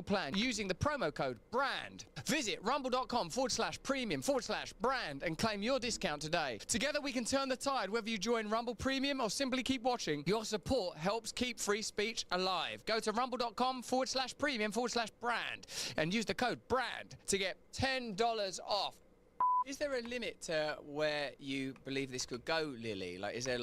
plan using the promo code BRAND. Visit rumble.com/premium/brand and claim your discount today. Together we can turn the tide, whether you join Rumble Premium or simply keep watching. Your support helps keep free speech alive. Go to rumble.com/premium/brand and use the code BRAND to get $10 off. Is there a limit to where you believe this could go, Lily? Like, is there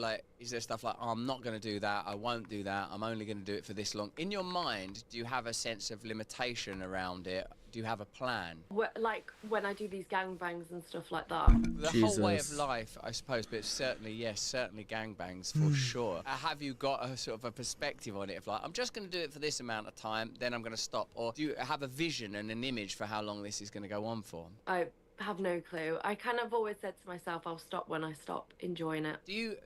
stuff like, oh, I'm not going to do that, I won't do that, I'm only going to do it for this long? In your mind, do you have a sense of limitation around it? Do you have a plan? Like when I do these gangbangs and stuff like that? The whole way of life, I suppose, but certainly, yes, certainly gangbangs for sure. Have you got a sort of a perspective on it of like, I'm just going to do it for this amount of time, then I'm going to stop? Or do you have a vision and an image for how long this is going to go on for? I have no clue. I kind of always said to myself, I'll stop when I stop enjoying it. Do you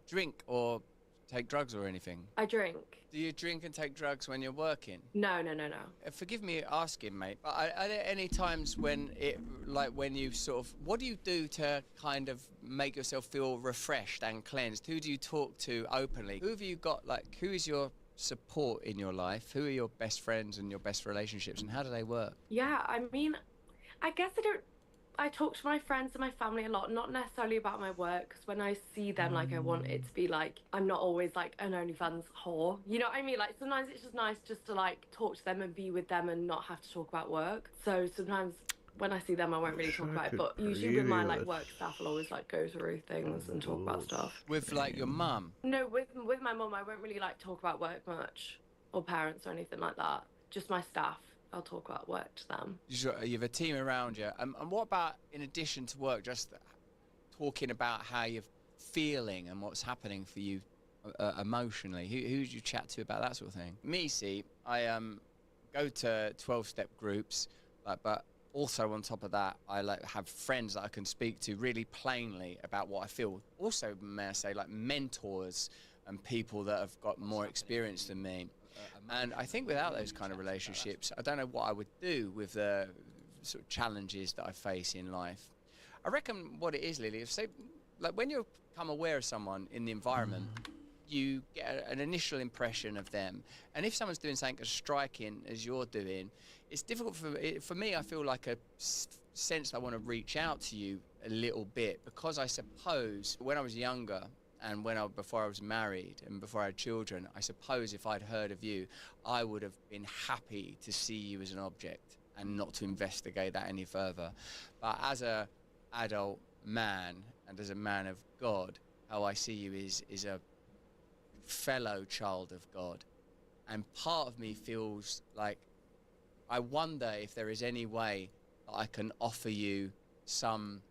drink or take drugs or anything? I drink. Do you drink and take drugs when you're working? No. Forgive me asking, mate, but are there any times when when you sort of, what do you do to kind of make yourself feel refreshed and cleansed? Who do you talk to openly? Who have you got, who is your support in your life? Who are your best friends and your best relationships, and how do they work? Yeah, I mean, I guess I talk to my friends and my family a lot, not necessarily about my work, because when I see them, I want it to be I'm not always an OnlyFans whore. You know what I mean? Sometimes it's just nice just to talk to them and be with them and not have to talk about work. So sometimes when I see them, I won't really talk about it, but usually with my work staff, I'll always go through things and talk about stuff. With your mum? No, with my mum, I won't really talk about work much, or parents or anything like that. Just my staff. I'll talk about work to them. You have a team around you. And what about, in addition to work, just talking about how you're feeling and what's happening for you emotionally? Who do you chat to about that sort of thing? Me, see, I go to 12-step groups, but also on top of that, I have friends that I can speak to really plainly about what I feel. Also, may I say, mentors and people that have got more experience than me. And I think without those kind of relationships, I don't know what I would do with the sort of challenges that I face in life. I reckon what it is, Lily, when you become aware of someone in the environment, you get an initial impression of them. And if someone's doing something as striking as you're doing, it's difficult for me. I feel like a sense that I want to reach out to you a little bit, because I suppose when I was younger, and before I was married and before I had children, I suppose if I'd heard of you, I would have been happy to see you as an object and not to investigate that any further. But as a adult man and as a man of God, how I see you is a fellow child of God. And part of me feels like I wonder if there is any way that I can offer you some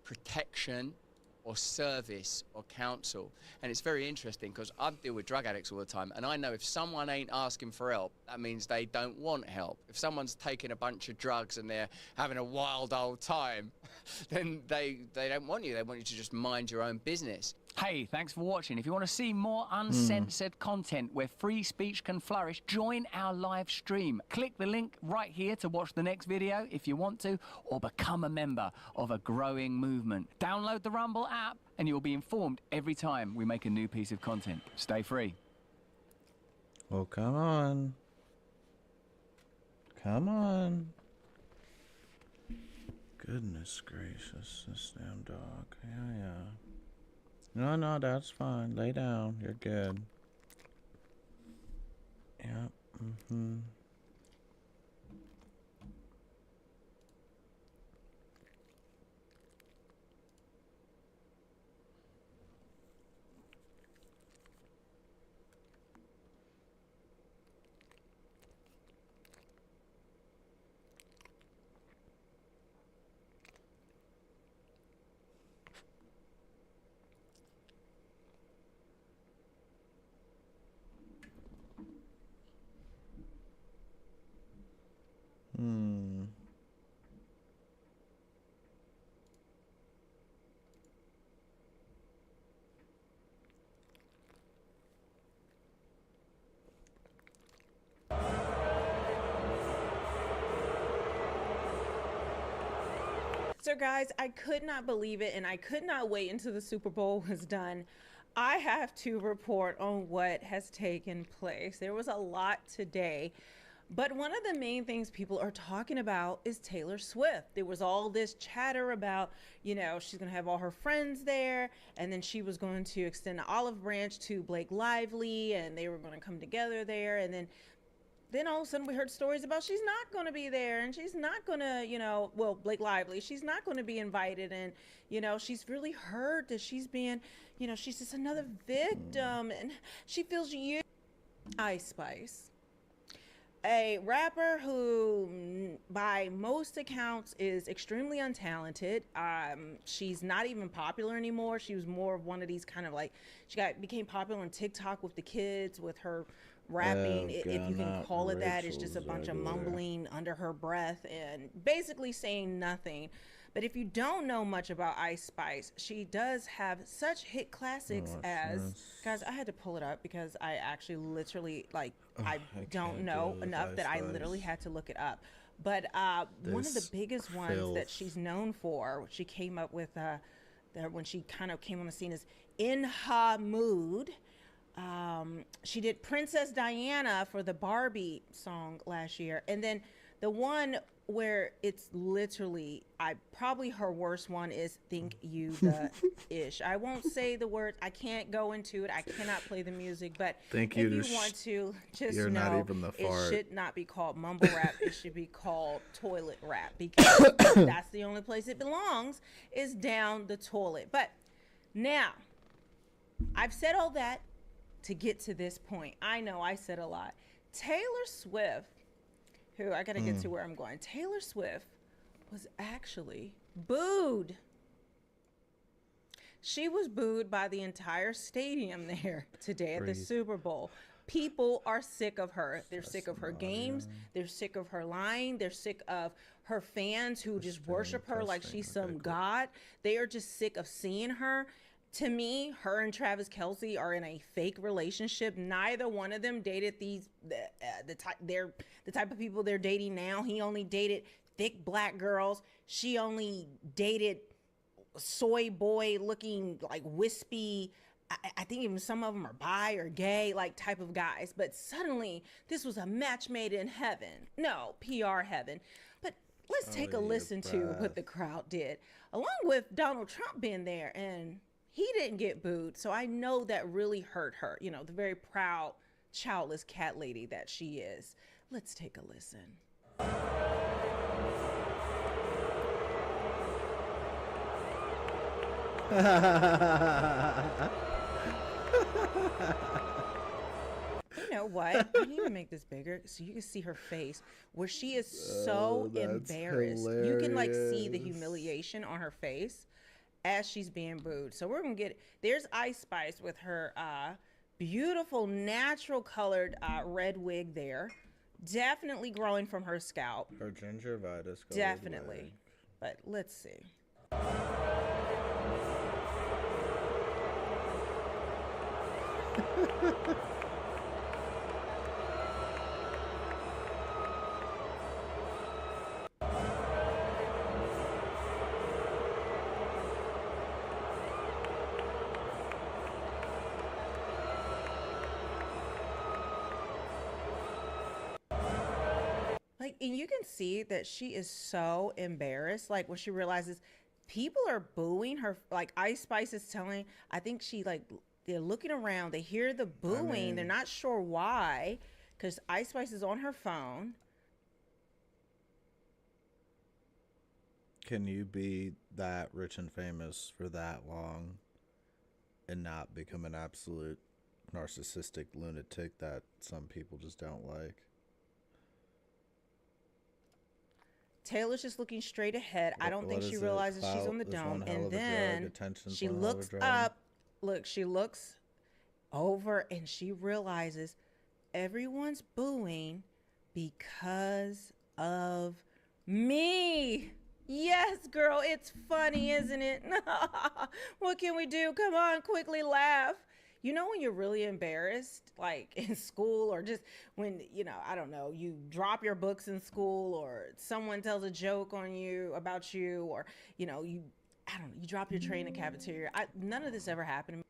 protection or service or counsel. And it's very interesting because I deal with drug addicts all the time, and I know if someone ain't asking for help, that means they don't want help. If someone's taking a bunch of drugs and they're having a wild old time, then they don't want you. They want you to just mind your own business. Hey, thanks for watching. If you want to see more uncensored content where free speech can flourish, join our live stream. Click the link right here to watch the next video if you want to, or become a member of a growing movement. Download the Rumble app and you'll be informed every time we make a new piece of content. Stay free. Oh, come on. Come on. Goodness gracious, this damn dog. Yeah. No, that's fine. Lay down. You're good. Yeah. So guys, I could not believe it, and I could not wait until the Super Bowl was done. I have to report on what has taken place. There was a lot today. But one of the main things people are talking about is Taylor Swift. There was all this chatter about, you know, she's going to have all her friends there, and then she was going to extend the olive branch to Blake Lively, and they were going to come together there. And then all of a sudden we heard stories about she's not going to be there, and she's not going to, you know, well, Blake Lively, she's not going to be invited. And, you know, she's really hurt that she's being, you know, she's just another victim, and she feels you. Ice Spice, a rapper who by most accounts is extremely untalented. She's not even popular anymore. She was more of one of these kind of like, became popular on TikTok with the kids, with her rapping, if you can call it that. It's just a bunch of mumbling under her breath and basically saying nothing. But if you don't know much about Ice Spice, she does have such hit classics as, guys, I had to pull it up because I actually literally, like, I don't know enough that I literally had to look it up. But one of the biggest ones that she's known for, she came up with when she kind of came on the scene, is In Ha Mood. She did Princess Diana for the Barbie song last year. And then the one where it's literally, probably her worst one is Think You the Ish. I won't say the words. I can't go into it. I cannot play the music. But if you want to, just know it should not be called mumble rap. It should be called toilet rap, because that's the only place it belongs, is down the toilet. But now, I've said all that to get to this point. I know I said a lot. Taylor Swift, who I gotta get to where I'm going. Taylor Swift was actually booed. She was booed by the entire stadium there today at the Super Bowl. People are sick of her. They're sick of her games. They're sick of her lying. They're sick of her fans who just worship her like she's some god. They are just sick of seeing her. To me, her and Travis Kelce are in a fake relationship. Neither one of them dated the type of people they're dating now. He only dated thick black girls. She only dated soy boy looking, like, wispy. I think even some of them are bi or gay, like, type of guys. But suddenly, this was a match made in heaven. No, PR heaven. But let's take a listen to what the crowd did, along with Donald Trump being there, and he didn't get booed. So I know that really hurt her, you know, the very proud, childless cat lady that she is. Let's take a listen. You know what? I need to make this bigger so you can see her face, where she is so embarrassed. Hilarious. You can, like, see the humiliation on her face as she's being booed. So we're gonna get, there's Ice Spice with her beautiful natural colored red wig there, definitely growing from her scalp. Her gingivitis. Definitely. But let's see. Like, and you can see that she is so embarrassed, like, when she realizes people are booing her. Like, Ice Spice is telling, I think she, like, they're looking around, they hear the booing, they're not sure why, because Ice Spice is on her phone. Can you be that rich and famous for that long and not become an absolute narcissistic lunatic that some people just don't like? Taylor's just looking straight ahead. I don't think she realizes she's on the dome. And then she looks up. Look, she looks over and she realizes everyone's booing because of me. Yes, girl, it's funny, isn't it? What can we do? Come on, quickly laugh. You know when you're really embarrassed, like in school, or just when, you know, I don't know, you drop your books in school, or someone tells a joke on you, about you, or, you know, you drop your tray in the cafeteria. None of this ever happened to me.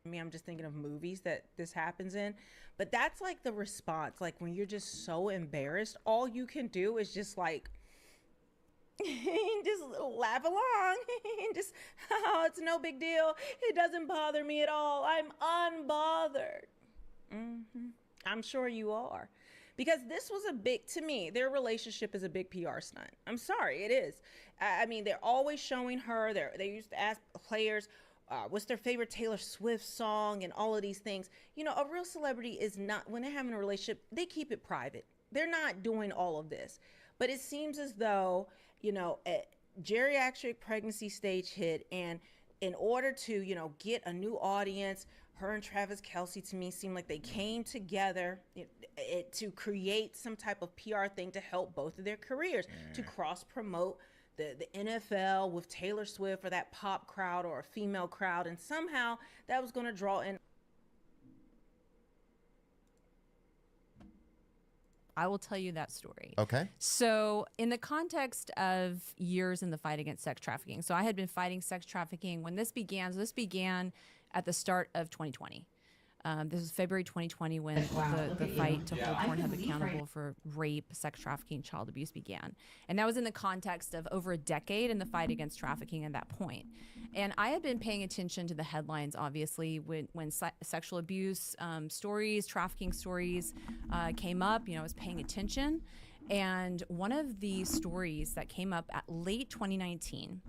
I mean, I'm just thinking of movies that this happens in, but that's like the response. Like when you're just so embarrassed, all you can do is just like, just laugh along and just, oh, it's no big deal. It doesn't bother me at all. I'm unbothered. I'm sure you are. Because this was to me, their relationship is a big PR stunt. I'm sorry, it is. I mean, they're always showing her. They used to ask players, what's their favorite Taylor Swift song and all of these things. You know, a real celebrity is not, when they're having a relationship, they keep it private. They're not doing all of this. But it seems as though, you know, a geriatric pregnancy stage hit, and in order to, you know, get a new audience, her and Travis Kelce, to me, seemed like they came together to create some type of PR thing to help both of their careers, to cross-promote the NFL with Taylor Swift or that pop crowd or a female crowd. And somehow that was going to draw in. I will tell you that story. Okay. So in the context of years in the fight against sex trafficking, so I had been fighting sex trafficking when this began. So this began at the start of 2020. This was February 2020 when the fight to hold Pornhub accountable for rape, sex trafficking, child abuse began. And that was in the context of over a decade in the fight against trafficking at that point. And I had been paying attention to the headlines, obviously, when sexual abuse stories, trafficking stories came up. You know, I was paying attention. And one of the stories that came up at late 2019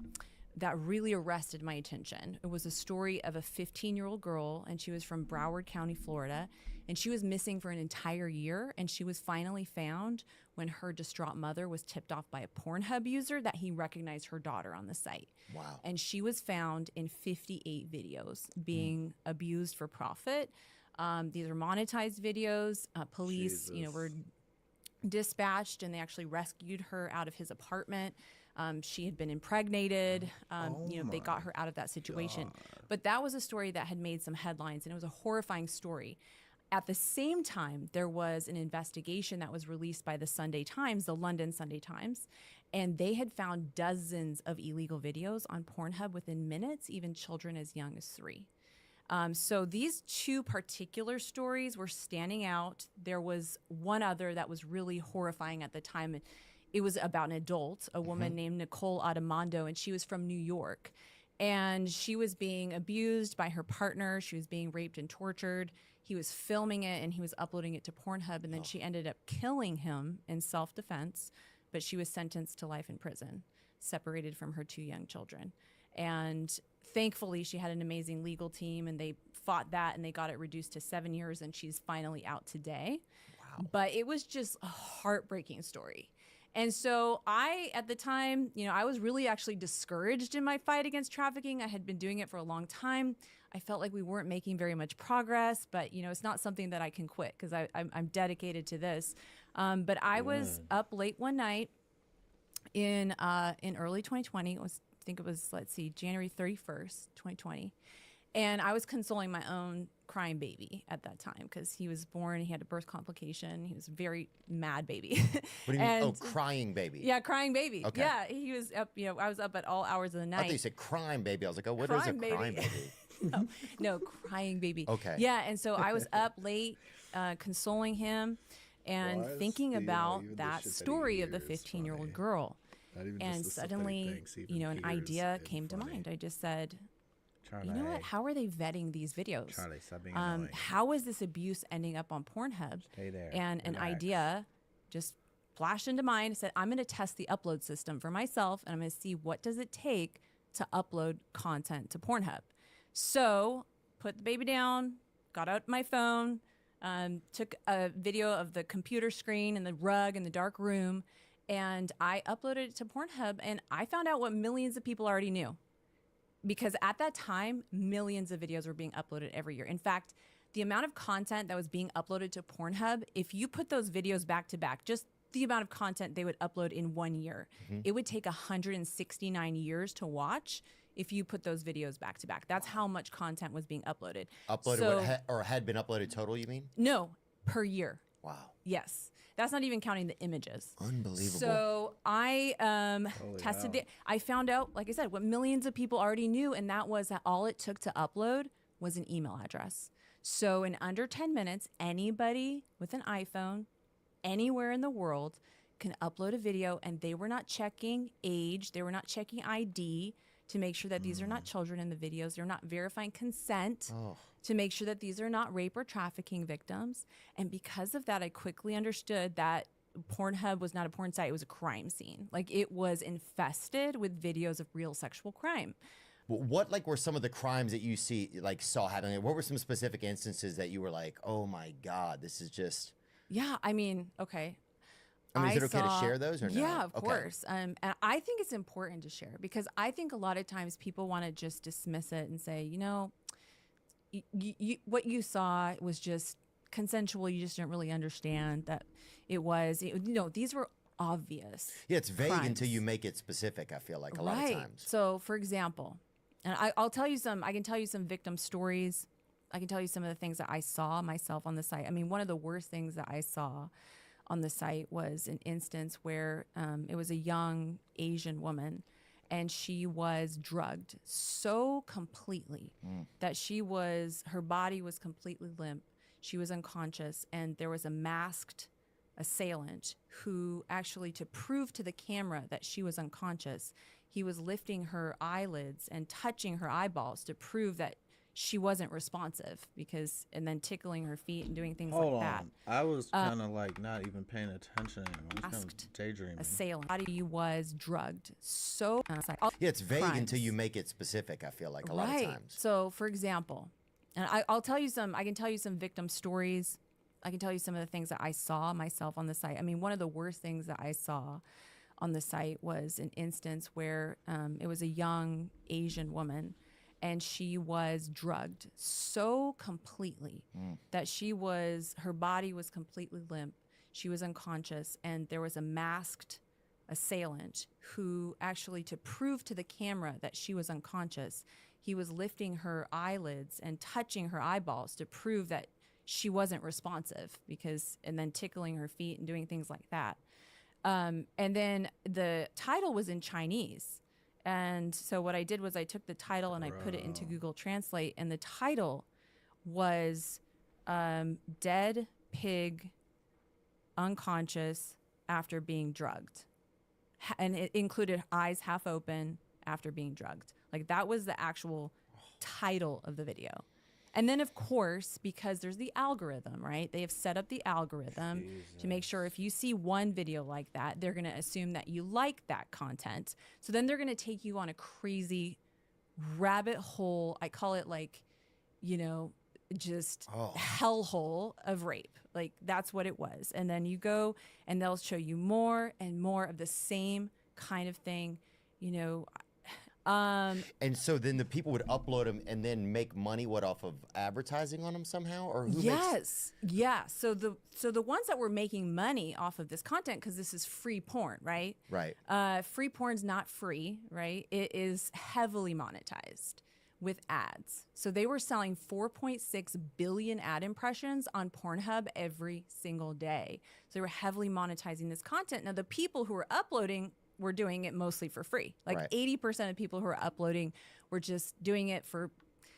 that really arrested my attention. It was a story of a 15-year-old girl, and she was from Broward County, Florida, and she was missing for an entire year, and she was finally found when her distraught mother was tipped off by a Pornhub user that he recognized her daughter on the site. Wow. And she was found in 58 videos being abused for profit. These are monetized videos. Police, you know, were dispatched, and they actually rescued her out of his apartment. She had been impregnated. You know, they got her out of that situation. But that was a story that had made some headlines, and it was a horrifying story. At the same time, there was an investigation that was released by the Sunday Times, the London Sunday Times, and they had found dozens of illegal videos on Pornhub within minutes, even children as young as 3. So these two particular stories were standing out. There was one other that was really horrifying at the time. It was about an adult, a woman named Nicole Adamando, and she was from New York. And she was being abused by her partner. She was being raped and tortured. He was filming it, and he was uploading it to Pornhub, and then she ended up killing him in self-defense, but she was sentenced to life in prison, separated from her 2 young children. And thankfully, she had an amazing legal team, and they fought that, and they got it reduced to 7 years, and she's finally out today. Wow. But it was just a heartbreaking story. And so at the time, you know, I was really actually discouraged in my fight against trafficking. I had been doing it for a long time. I felt like we weren't making very much progress, but, you know, it's not something that I can quit because I'm dedicated to this. But I was up late one night in early 2020. I think it was, January 31st, 2020. And I was consoling my own crying baby at that time because he was born, he had a birth complication. He was a very mad baby. What do you mean? Oh, crying baby. Yeah, crying baby. Okay. Yeah, he was up, you know, I was up at all hours of the night. I thought you said crime baby. I was like, oh, what is a crying baby? No, crying baby. Okay. Yeah, and so I was up late consoling him and thinking about that story of the 15-year-old girl. And suddenly, you know, an idea came to mind. I just said, you know what? How are they vetting these videos? Charlie, stop being annoying. How is this abuse ending up on Pornhub? Stay there. And an Relax. idea just flashed into mind. I said, I'm going to test the upload system for myself, and I'm going to see what does it take to upload content to Pornhub. So put the baby down, got out my phone, took a video of the computer screen and the rug in the dark room, and I uploaded it to Pornhub, and I found out what millions of people already knew. Because at that time, millions of videos were being uploaded every year. In fact, the amount of content that was being uploaded to Pornhub, if you put those videos back to back, just the amount of content they would upload in 1 year, it would take 169 years to watch if you put those videos back to back. That's how much content was being uploaded. Uploaded or had been uploaded total, you mean? No, per year. Wow. Yes. That's not even counting the images. Unbelievable. So I tested it. I found out, like I said, what millions of people already knew, and that was that all it took to upload was an email address. So in under 10 minutes, anybody with an iPhone anywhere in the world can upload a video, and they were not checking age, they were not checking ID to make sure that these are not children in the videos. They're not verifying consent to make sure that these are not rape or trafficking victims. And because of that, I quickly understood that Pornhub was not a porn site, it was a crime scene. Like, it was infested with videos of real sexual crime. What like were some of the crimes that you saw happening? What were some specific instances that you were like, oh my God, this is just... Yeah, I mean, okay. I mean, is it okay to share those or no? Yeah, of course. And I think it's important to share, because I think a lot of times people want to just dismiss it and say, you know, what you saw was just consensual. You just didn't really understand that it was, these were obvious. Yeah, it's vague crimes. until you make it specific, I feel like, a lot of times. So, for example, and I can tell you some victim stories. I can tell you some of the things that I saw myself on the site. I mean, one of the worst things that I saw on the site was an instance where it was a young Asian woman, and she was drugged so completely that her body was completely limp. She was unconscious, and there was a masked assailant who actually, to prove to the camera that she was unconscious, he was lifting her eyelids and touching her eyeballs to prove that she wasn't responsive, and then tickling her feet and doing things like that. I was kind of like not even paying attention anymore. I was kind of daydreaming. Assailant. Body was drugged. So yeah, it's vague crimes. until you make it specific, I feel like, a lot of times. So, for example, and I can tell you some victim stories. I can tell you some of the things that I saw myself on the site. I mean, one of the worst things that I saw on the site was an instance where it was a young Asian woman, and she was drugged so completely that her body was completely limp. She was unconscious, and there was a masked assailant who actually, to prove to the camera that she was unconscious, he was lifting her eyelids and touching her eyeballs to prove that she wasn't responsive, and then tickling her feet and doing things like that. And then the title was in Chinese. And so what I did was I took the title and I put it into Google Translate, and the title was Dead Pig Unconscious After Being Drugged. And it included eyes half open after being drugged. Like, that was the actual title of the video. And then, of course, because there's the algorithm, right? They have set up the algorithm to make sure if you see one video like that, they're going to assume that you like that content. So then they're going to take you on a crazy rabbit hole. I call it just hellhole of rape. Like, that's what it was. And then you go and they'll show you more and more of the same kind of thing, and so then the people would upload them and then make money off of advertising on them somehow, or who yeah. So the ones that were making money off of this content, because this is free porn, right? Right. Free porn's not free, right? It is heavily monetized with ads. So they were selling 4.6 billion ad impressions on Pornhub every single day. So they were heavily monetizing this content. Now, the people who were uploading were doing it mostly for free. Like 80% of people who are uploading were just doing it for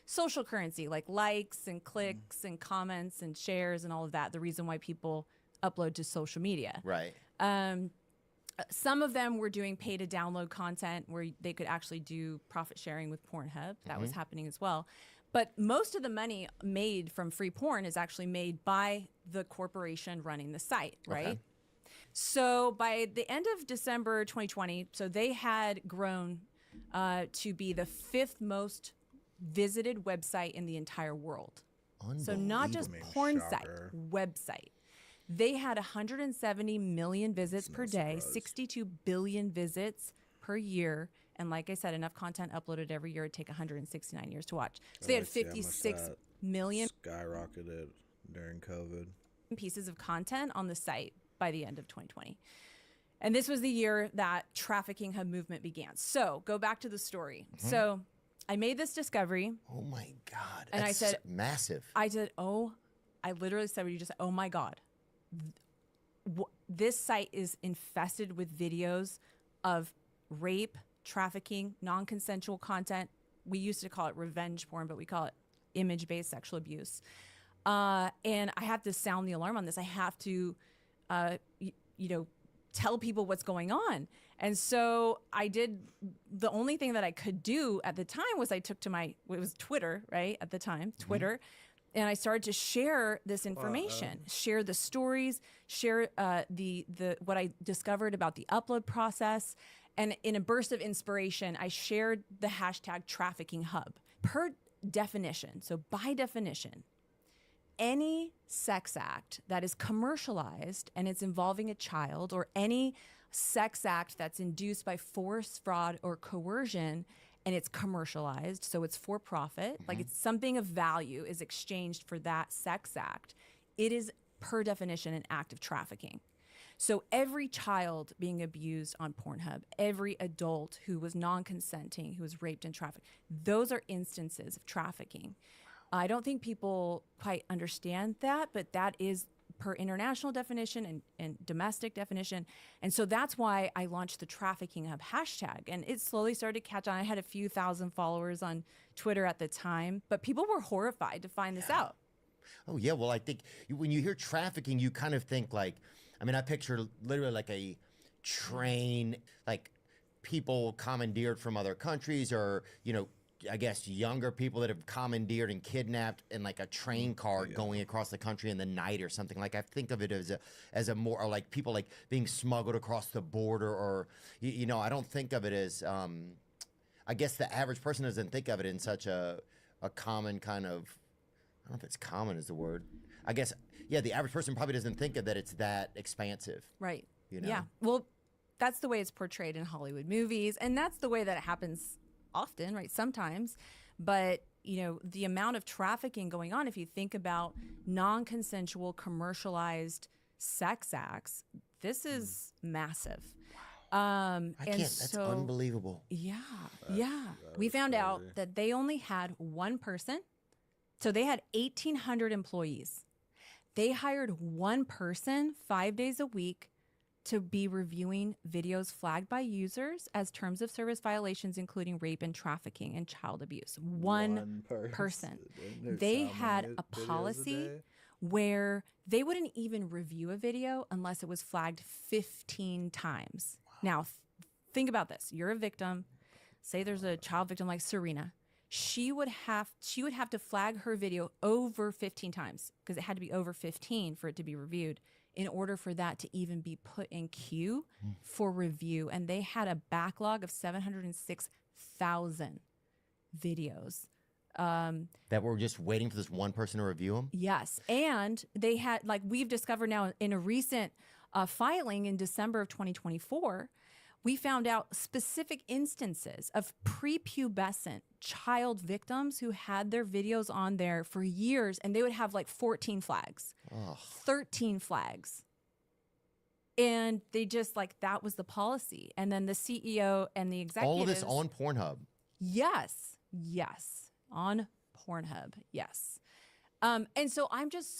social currency, like likes and clicks and comments and shares and all of that. The reason why people upload to social media. Right. Some of them were doing pay to download content where they could actually do profit sharing with Pornhub. That was happening as well. But most of the money made from free porn is actually made by the corporation running the site, right? Okay. So by the end of December 2020, so they had grown to be the 5th most visited website in the entire world. So not just porn site, website. They had 170 million visits per day, 62 billion visits per year. And like I said, enough content uploaded every year would take 169 years to watch. So they had 56 million skyrocketed during COVID pieces of content on the site by the end of 2020. And this was the year that Trafficking Hub movement began. So go back to the story. So I made this discovery. Oh my God. And that's I said, massive. I literally said what you just said. Oh my God. This site is infested with videos of rape, trafficking, non-consensual content. We used to call it revenge porn, but we call it image-based sexual abuse. And I have to sound the alarm on this. I have to, tell people what's going on. And so I did, the only thing that I could do at the time was I took to it was Twitter, right? At the time, Twitter. And I started to share this information, share the stories, share the what I discovered about the upload process. And in a burst of inspiration, I shared the hashtag trafficking hub. Per definition, so by definition, any sex act that is commercialized and it's involving a child, or any sex act that's induced by force, fraud, or coercion, and it's commercialized, so it's for profit, like it's something of value is exchanged for that sex act, it is per definition an act of trafficking. So every child being abused on Pornhub, every adult who was non-consenting, who was raped and trafficked, those are instances of trafficking. I don't think people quite understand that, but that is per international definition and domestic definition. And so that's why I launched the Trafficking Hub hashtag. And it slowly started to catch on. I had a few thousand followers on Twitter at the time, but people were horrified to find this out. Oh, yeah. Well, I think when you hear trafficking, you kind of think like, I mean, I picture literally like a train, like people commandeered from other countries, or, I guess younger people that have commandeered and kidnapped in like a train car going across the country in the night or something. Like I think of it as a more, or like people like being smuggled across the border, or I don't think of it as I guess the average person doesn't think of it in such a common kind of, I don't know if it's common is the word. I guess the average person probably doesn't think of that it's that expansive. Right. Yeah. Well, that's the way it's portrayed in Hollywood movies, and that's the way that it happens often, right? Sometimes. But, the amount of trafficking going on, if you think about non-consensual commercialized sex acts, this is massive. That's unbelievable. Yeah. We found out that they only had one person. So they had 1,800 employees. They hired one person 5 days a week to be reviewing videos flagged by users as terms of service violations, including rape and trafficking and child abuse. One person. They had a policy where they wouldn't even review a video unless it was flagged 15 times. Wow. Now, think about this. You're a victim. Say there's a child victim like Serena. She would have to flag her video over 15 times, because it had to be over 15 for it to be reviewed, in order for that to even be put in queue for review. And they had a backlog of 706,000 videos. That were just waiting for this one person to review them? Yes. And they had, like we've discovered now in a recent filing in December of 2024, we found out specific instances of prepubescent child victims who had their videos on there for years, and they would have like 14 flags, 13 flags. And they just that was the policy. And then the CEO and the executives. All of this on Pornhub? Yes. On Pornhub. Yes. And so I'm just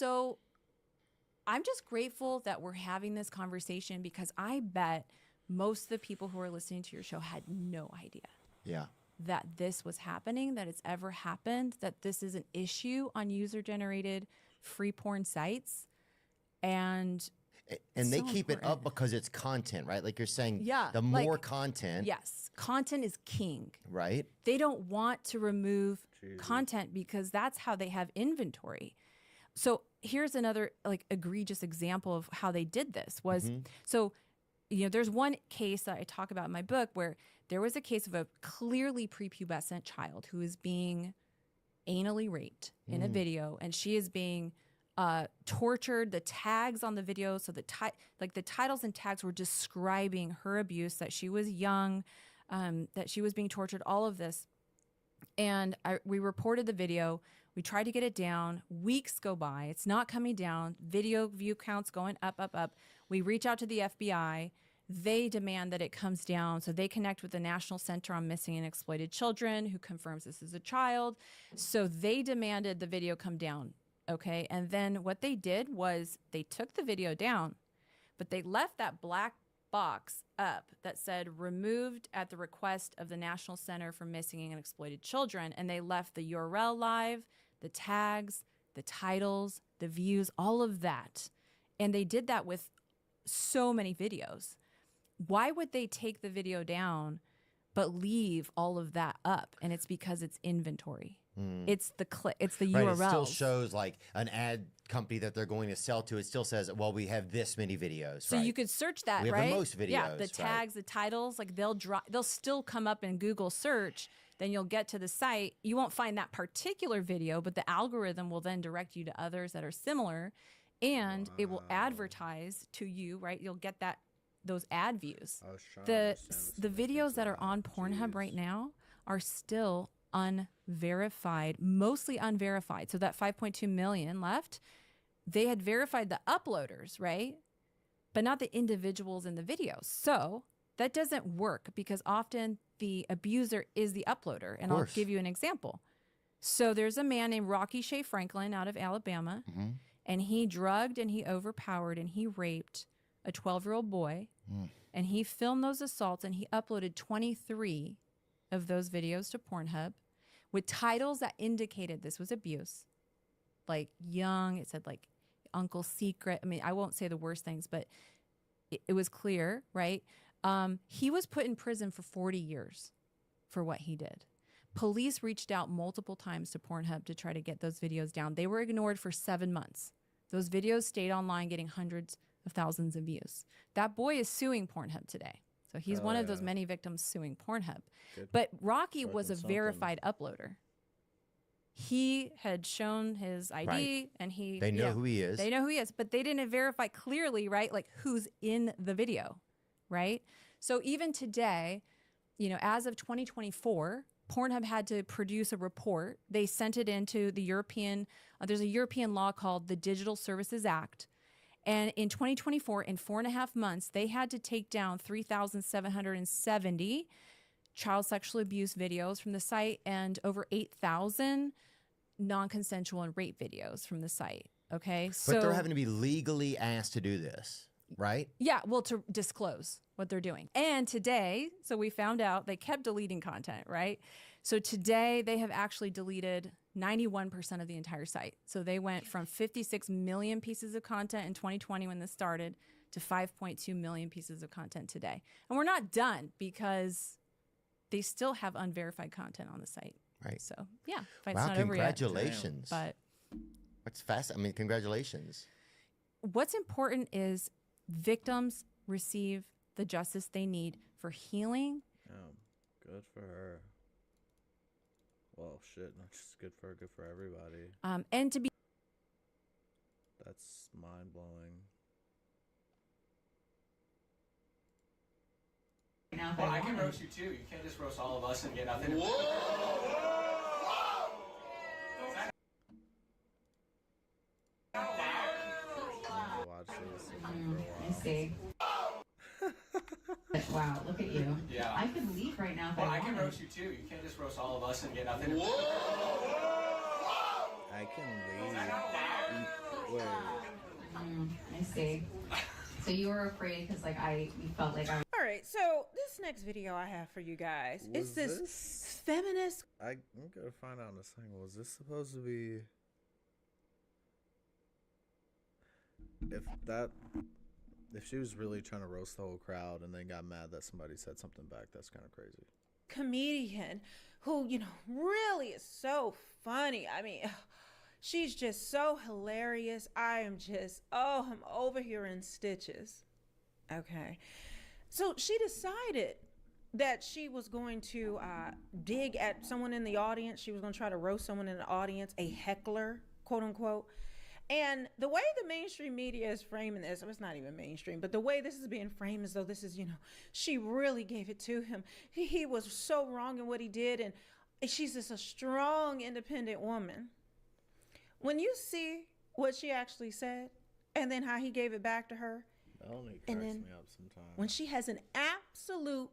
grateful that we're having this conversation, because I bet most of the people who are listening to your show had no idea that this was happening, that it's ever happened, that this is an issue on user-generated free porn sites. And they keep it up because it's content, right? Like you're saying, the more content. Yes. Content is king. Right. They don't want to remove content because that's how they have inventory. So here's another egregious example of how they did this was, there's one case that I talk about in my book where there was a case of a clearly prepubescent child who is being anally raped in a video, and she is being tortured. The tags on the video, so the titles and tags were describing her abuse, that she was young, that she was being tortured, all of this. And we reported the video. We tried to get it down. Weeks go by. It's not coming down. Video view counts going up. We reach out to the FBI. They demand that it comes down. So they connect with the National Center on Missing and Exploited Children, who confirms this is a child. So they demanded the video come down. Okay. And then what they did was they took the video down, but they left that black box up that said removed at the request of the National Center for Missing and Exploited Children. And they left the URL live. the tags, the titles, the views, all of that. And they did that with so many videos. Why would they take the video down but leave all of that up? And it's because it's inventory. It's the it's the Right, URLs. it still shows like an ad company that they're going to sell to. It still says, well, we have this many videos. So you could search that, We have right? the most videos. Yeah, the right? tags, the titles, like they'll still come up in Google search. Then you'll get to the site. You won't find that particular video, but the algorithm will then direct you to others that are similar, and it will advertise to you, right? You'll get those ad views. I was trying to understand The videos that are on Pornhub right now are still unverified, mostly unverified. So that 5.2 million left, they had verified the uploaders, right? But not the individuals in the videos. So that doesn't work because often the abuser is the uploader. And I'll give you an example. So there's a man named Rocky Shea Franklin out of Alabama, and he drugged and he overpowered and he raped a 12-year-old boy. And he filmed those assaults and he uploaded 23 of those videos to Pornhub with titles that indicated this was abuse. Like young, it said like Uncle Secret. I mean, I won't say the worst things, but it was clear, right? He was put in prison for 40 years for what he did. Police reached out multiple times to Pornhub to try to get those videos down. They were ignored for 7 months. Those videos stayed online getting hundreds of thousands of views. That boy is suing Pornhub today. So he's one of those many victims suing Pornhub. But Rocky was a verified uploader. He had shown his ID and they know who he is. They know who he is, but they didn't verify clearly, right? Like who's in the video, right? So even today, you know, as of 2024, Pornhub had to produce a report. They sent it into the European, there's a European law called the Digital Services Act. And in 2024, in 4.5 months, they had to take down 3,770 child sexual abuse videos from the site and over 8,000 non-consensual and rape videos from the site. Okay, But they're having to be legally asked to do this, right? Yeah, well, to disclose what they're doing. And today, so we found out they kept deleting content, right? So today they have actually deleted 91% of the entire site. So they went from 56 million pieces of content in 2020 when this started to 5.2 million pieces of content today. And we're not done because they still have unverified content on the site. Right. So yeah, fight's Wow, not over yet. congratulations. But What's fast? I mean, congratulations. what's important is victims receive the justice they need for healing. Good for her. Well, shit, not just good for her, good for everybody. And to be That's mind blowing. Well, I can roast you too. You can't just roast all of us and get nothing. Watch this for a while. I see. Wow, look at you. Yeah. I could leave right now if Well, I I can wanted. roast you too. You can't just roast all of us and get nothing. I can leave. Wait. I see. So you were afraid because, like, you felt like I was. All right, so this next video I have for you guys, it's Was this this- feminist. I'm gonna find out in a second. Was this supposed to be? If she was really trying to roast the whole crowd and then got mad that somebody said something back, that's kind of crazy. Comedian who, you know, really is so funny. I mean, she's just so hilarious. I'm over here in stitches. Okay. So she decided that she was going to dig at someone in the audience. She was going to try to roast someone in the audience, a heckler, quote unquote. And the way the mainstream media is framing this, it's not even mainstream, but the way this is being framed as though this is, you know, she really gave it to him. He was so wrong in what he did. And she's just a strong, independent woman. When you see what she actually said and then how he gave it back to her, Melanie And cracks then me up sometimes. when she has an absolute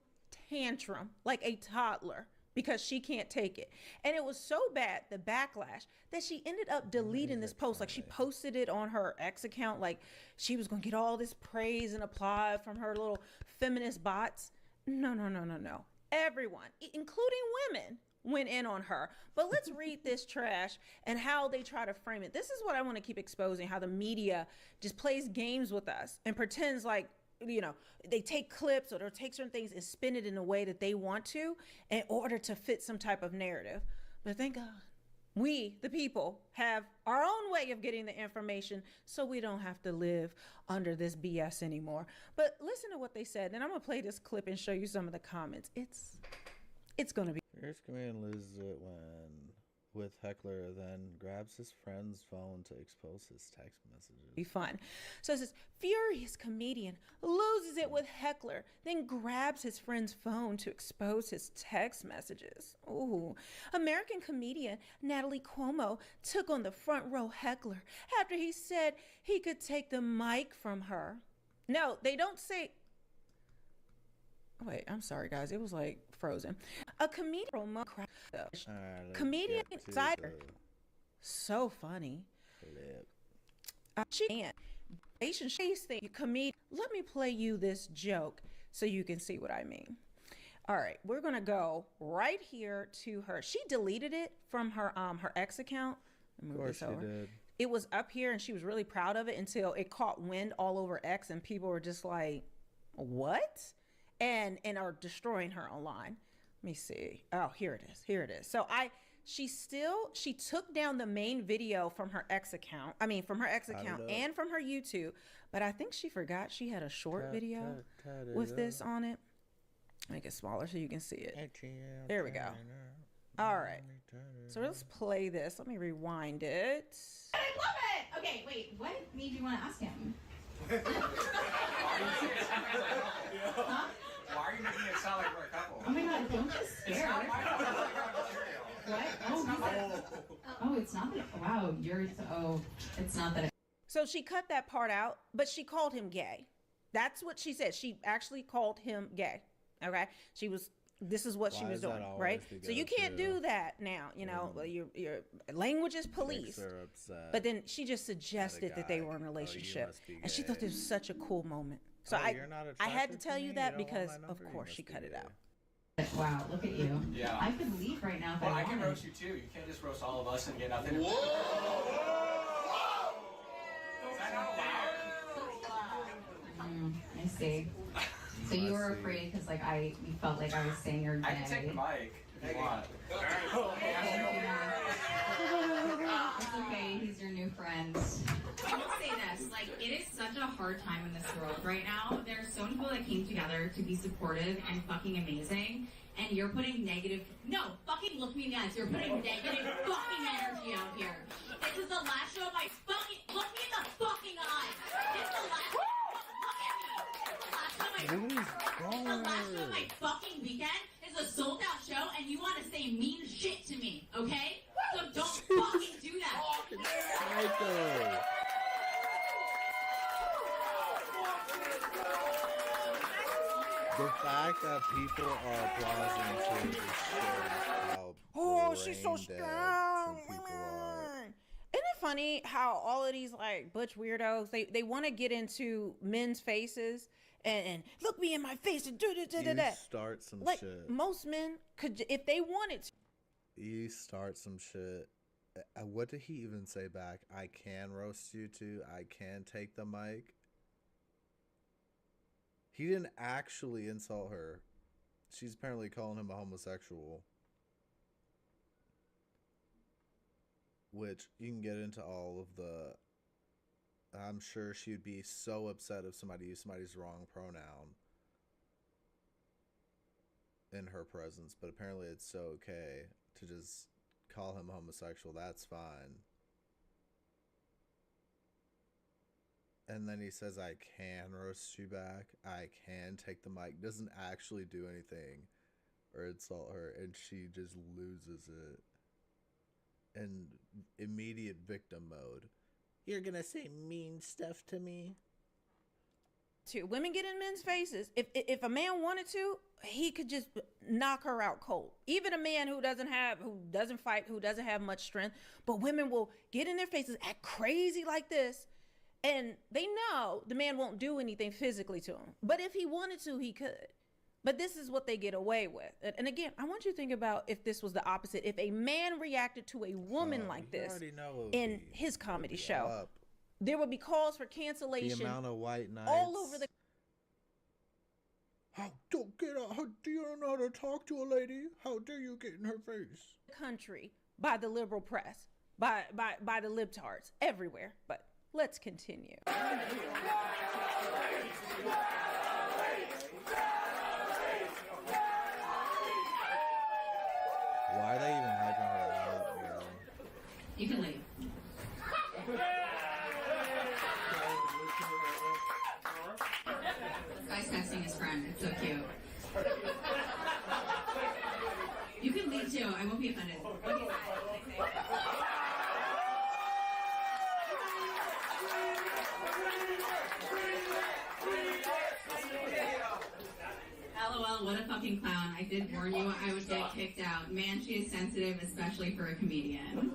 tantrum like a toddler because she can't take it. And it was so bad, the backlash, that she ended up deleting this post. Like she posted it on her ex account, like she was gonna get all this praise and applause from her little feminist bots. No. Everyone, including women, went in on her. But let's read this trash and how they try to frame it. This is what I want to keep exposing, how the media just plays games with us and pretends like, you know, they take clips or they'll take certain things and spin it in a way that they want to in order to fit some type of narrative. But thank God, we, the people, have our own way of getting the information so we don't have to live under this BS anymore. But listen to what they said, and I'm going to play this clip and show you some of the comments. It's going to be. Here's comedian loses it with heckler, then grabs his friend's phone to expose his text messages. Be fun. So it says, furious comedian loses it with heckler, then grabs his friend's phone to expose his text messages. Ooh. American comedian Natalie Cuomo took on the front row heckler after he said he could take the mic from her. No, they don't say. Wait, I'm sorry, guys. It was like frozen. A comedian comedian insider. So funny. She can't. Comedian. Let me play you this joke so you can see what I mean. All right, we're gonna go right here to her. She deleted it from her ex account. Of course she did. It was up here and she was really proud of it until it caught wind all over X and people were just like, what? And are destroying her online. Let me see. Oh, here it is. Here it is. So she took down the main video from her ex account. I mean, from her ex account and from her YouTube. But I think she forgot she had a short video with this on it. Make it smaller so you can see it. There we go. All right. So let's play this. Let me rewind it. I love it. Okay, wait. What made you want to ask him? Huh? Why are you making it sound like we're a couple? Oh my God! Don't get scared. What? Oh, it's not that. Wow, it's not that. So she cut that part out, but she called him gay. That's what she said. She actually called him gay. Okay, this is what she was doing, right? So you can't do that now. You know, your language is police. But then she just suggested that they were in a relationship, and she thought this was such a cool moment. So I had to tell you that because of course she cut it out. Wow, look at you. Yeah. I could leave right now if I wanted. I can roast you too. You can't just roast all of us and get nothing. Whoa! Is that not allowed? I see. So you were afraid because you felt like I was saying you're gay. I can take the mic if you want. It's okay, he's your new friend. I will say this, it is such a hard time in this world right now. There's so many people that came together to be supportive and fucking amazing, and you're putting fucking look me in the eyes. You're putting negative fucking energy out here. This is the last show of my fucking, look me in the fucking eyes. It's the last, look at me. It's the last show of my fucking weekend. It's a sold out show, and you want to say mean shit to me, okay? So don't fucking do that. The fact that people are applauding to oh, she's so strong. Isn't it funny how all of these butch weirdos they want to get into men's faces and look me in my face and do that. Start some shit. Most men could, if they wanted to. You start some shit. What did he even say back? I can roast you too. I can take the mic. He didn't actually insult her. She's apparently calling him a homosexual. Which you can get into all of the... I'm sure she'd be so upset if somebody used somebody's wrong pronoun in her presence. But apparently it's so okay to just call him homosexual. That's fine. And then he says, I can roast you back. I can take the mic. Doesn't actually do anything or insult her. And she just loses it. In immediate victim mode. You're going to say mean stuff to me? Women get in men's faces. If a man wanted to, he could just knock her out cold. Even a man who doesn't fight, who doesn't have much strength. But women will get in their faces, act crazy like this. And they know the man won't do anything physically to him. But if he wanted to, he could. But this is what they get away with. And again, I want you to think about if this was the opposite. If a man reacted to a woman like this in his comedy show, there would be calls for cancellation. The amount of white knights all over the. How don't get out? How do you know how to talk to a lady? How dare you get in her face? Country by the liberal press, by the libtards everywhere. But let's continue. Why are they even hyping her up, bro? You can leave. This guy's texting his friend. It's so cute. You can leave too. I won't be offended. Okay, LOL, what a fucking clown. I did warn you I would get kicked out. Man, she is sensitive, especially for a comedian.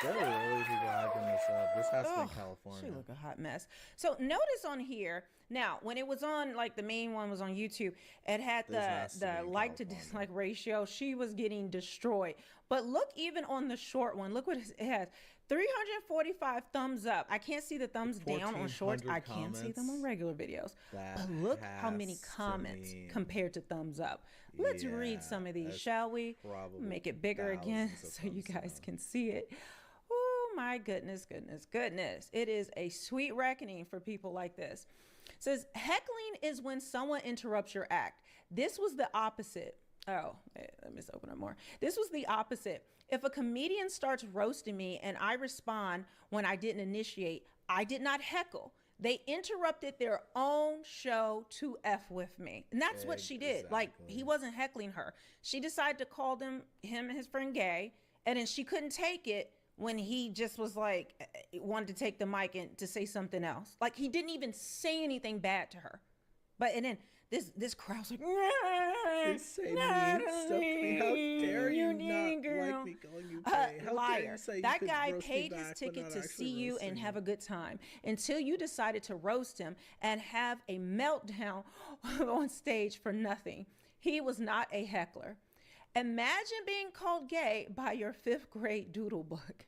There are really people hyping this up. This has to be California. She look a hot mess. So notice on here now, when it was on, like the main one was on YouTube, it had the like to dislike ratio. She was getting destroyed. But look, even on the short one, look what it has: 345 thumbs up. I can't see the thumbs down on shorts. I can't see them on regular videos. But look how many comments compared to thumbs up. Let's read some of these, shall we? Make it bigger again so you guys can see it. Oh my goodness, goodness, goodness. It is a sweet reckoning for people like this. It says, heckling is when someone interrupts your act. This was the opposite. Oh, let me just open up more. This was the opposite. If a comedian starts roasting me and I respond when I didn't initiate, I did not heckle. They interrupted their own show to F with me. And that's what she did. Like, he wasn't heckling her. She decided to call him and his friend gay, and then she couldn't take it when he just was like, wanted to take the mic and to say something else. Like, he didn't even say anything bad to her. But, and then this crowd's like, they say mean stuff to me. How dare you not like me calling you gay? How liar. dare you say that you guy roast me paid back, his but ticket not to actually see you roasting and me? have a good time until you decided to roast him and have a meltdown on stage for nothing. He was not a heckler. Imagine being called gay by your 5th grade doodle book.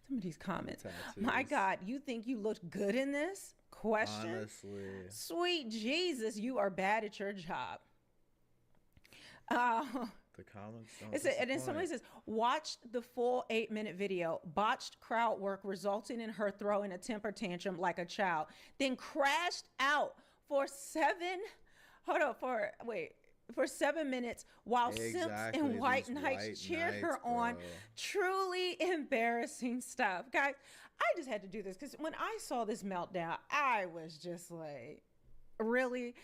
Some of these comments. My God, you think you looked good in this? Question. Honestly. Sweet Jesus, you are bad at your job. The comments don't and then somebody says, watched the full 8-minute video. Botched crowd work resulting in her throwing a temper tantrum like a child. Then crashed out for 7 minutes while Simps and White Knights cheered her on. Truly embarrassing stuff. Guys, I just had to do this because when I saw this meltdown, I was just like, really?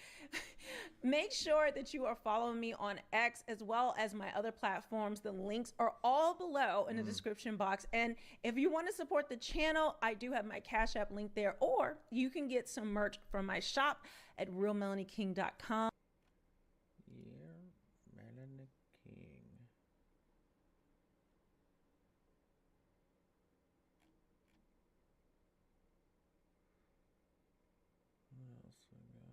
Make sure that you are following me on X as well as my other platforms. The links are all below in the description box. And if you want to support the channel, I do have my Cash App link there, or you can get some merch from my shop at realmelanieking.com. Melanie King. What else we got?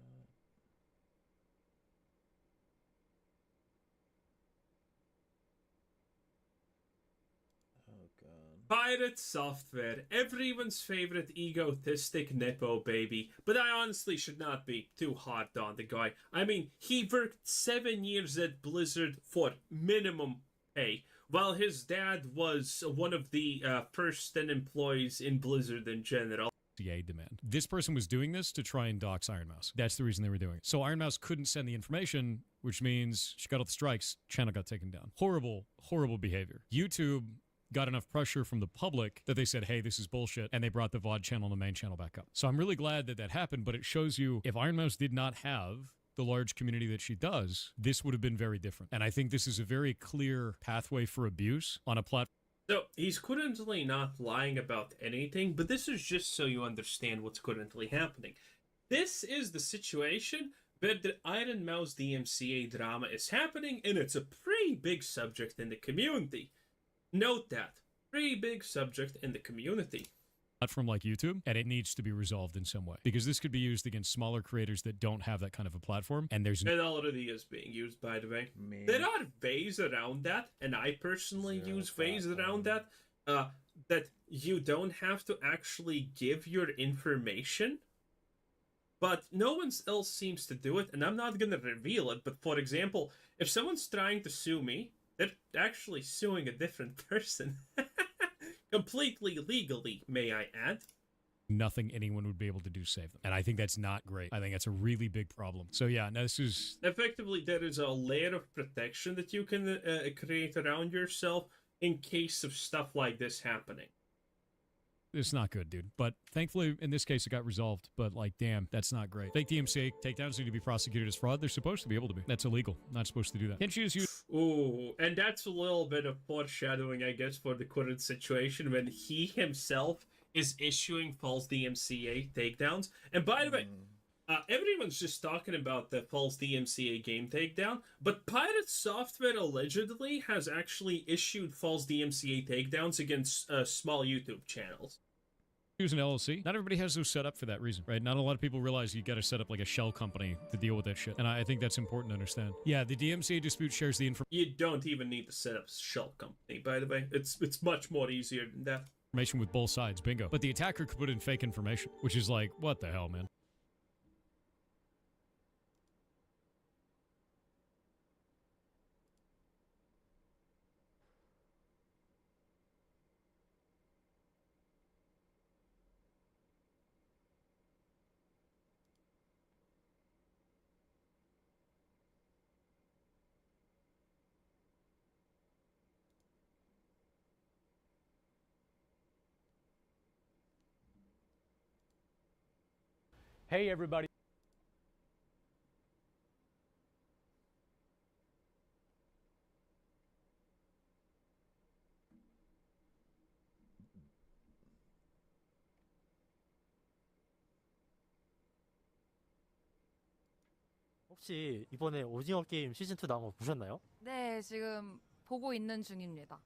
Oh God. Pirate Software, everyone's favorite egotistic Nepo baby, but I honestly should not be too hard on the guy. I mean, he worked 7 years at Blizzard for minimum pay, while his dad was one of the first 10 employees in Blizzard in general. Demand. This person was doing this to try and dox Iron Mouse. That's the reason they were doing it. So Iron Mouse couldn't send the information, which means she got all the strikes, channel got taken down. Horrible, horrible behavior. YouTube got enough pressure from the public that they said, hey, this is bullshit, and they brought the VOD channel and the main channel back up. So I'm really glad that that happened, but it shows you if Iron Mouse did not have the large community that she does, this would have been very different. And I think this is a very clear pathway for abuse on a platform. So, he's currently not lying about anything, but this is just so you understand what's currently happening. This is the situation where the Iron Mouse DMCA drama is happening, and it's a pretty big subject in the community. Note that. Pretty big subject in the community. Platform like YouTube, and it needs to be resolved in some way, because this could be used against smaller creators that don't have that kind of a platform, and there's It already is being used, by the way. There are ways around that, and I personally use ways around that, that you don't have to actually give your information, but no one else seems to do it, and I'm not gonna reveal it, but for example, if someone's trying to sue me, they're actually suing a different person. Completely legally, may I add. nothing anyone would be able to do to save them. And I think that's not great. I think that's a really big problem. So yeah, no, this is... Effectively, there is a layer of protection that you can create around yourself in case of stuff like this happening. It's not good, dude. But thankfully, in this case, it got resolved. But, like, damn, that's not great. Fake DMCA takedowns need to be prosecuted as fraud. They're supposed to be able to be. That's illegal. Not supposed to do that. Can't you just use... Ooh, and that's a little bit of foreshadowing, I guess, for the current situation when he himself is issuing false DMCA takedowns. And by the way, everyone's just talking about the false DMCA game takedown, but Pirate Software allegedly has actually issued false DMCA takedowns against small YouTube channels. Use an LLC. Not everybody has those set up for that reason, right? Not a lot of people realize you got to set up like a shell company to deal with that shit. And I think that's important to understand. Yeah, the DMCA dispute shares the information. You don't even need to set up a shell company, by the way. It's much more easier than that. Information with both sides, bingo. But the attacker could put in fake information, which is like, what the hell, man? Hey everybody. 혹시 이번에 오징어 게임 시즌2 나온 거 보셨나요? 네, 지금 보고 있는 중입니다.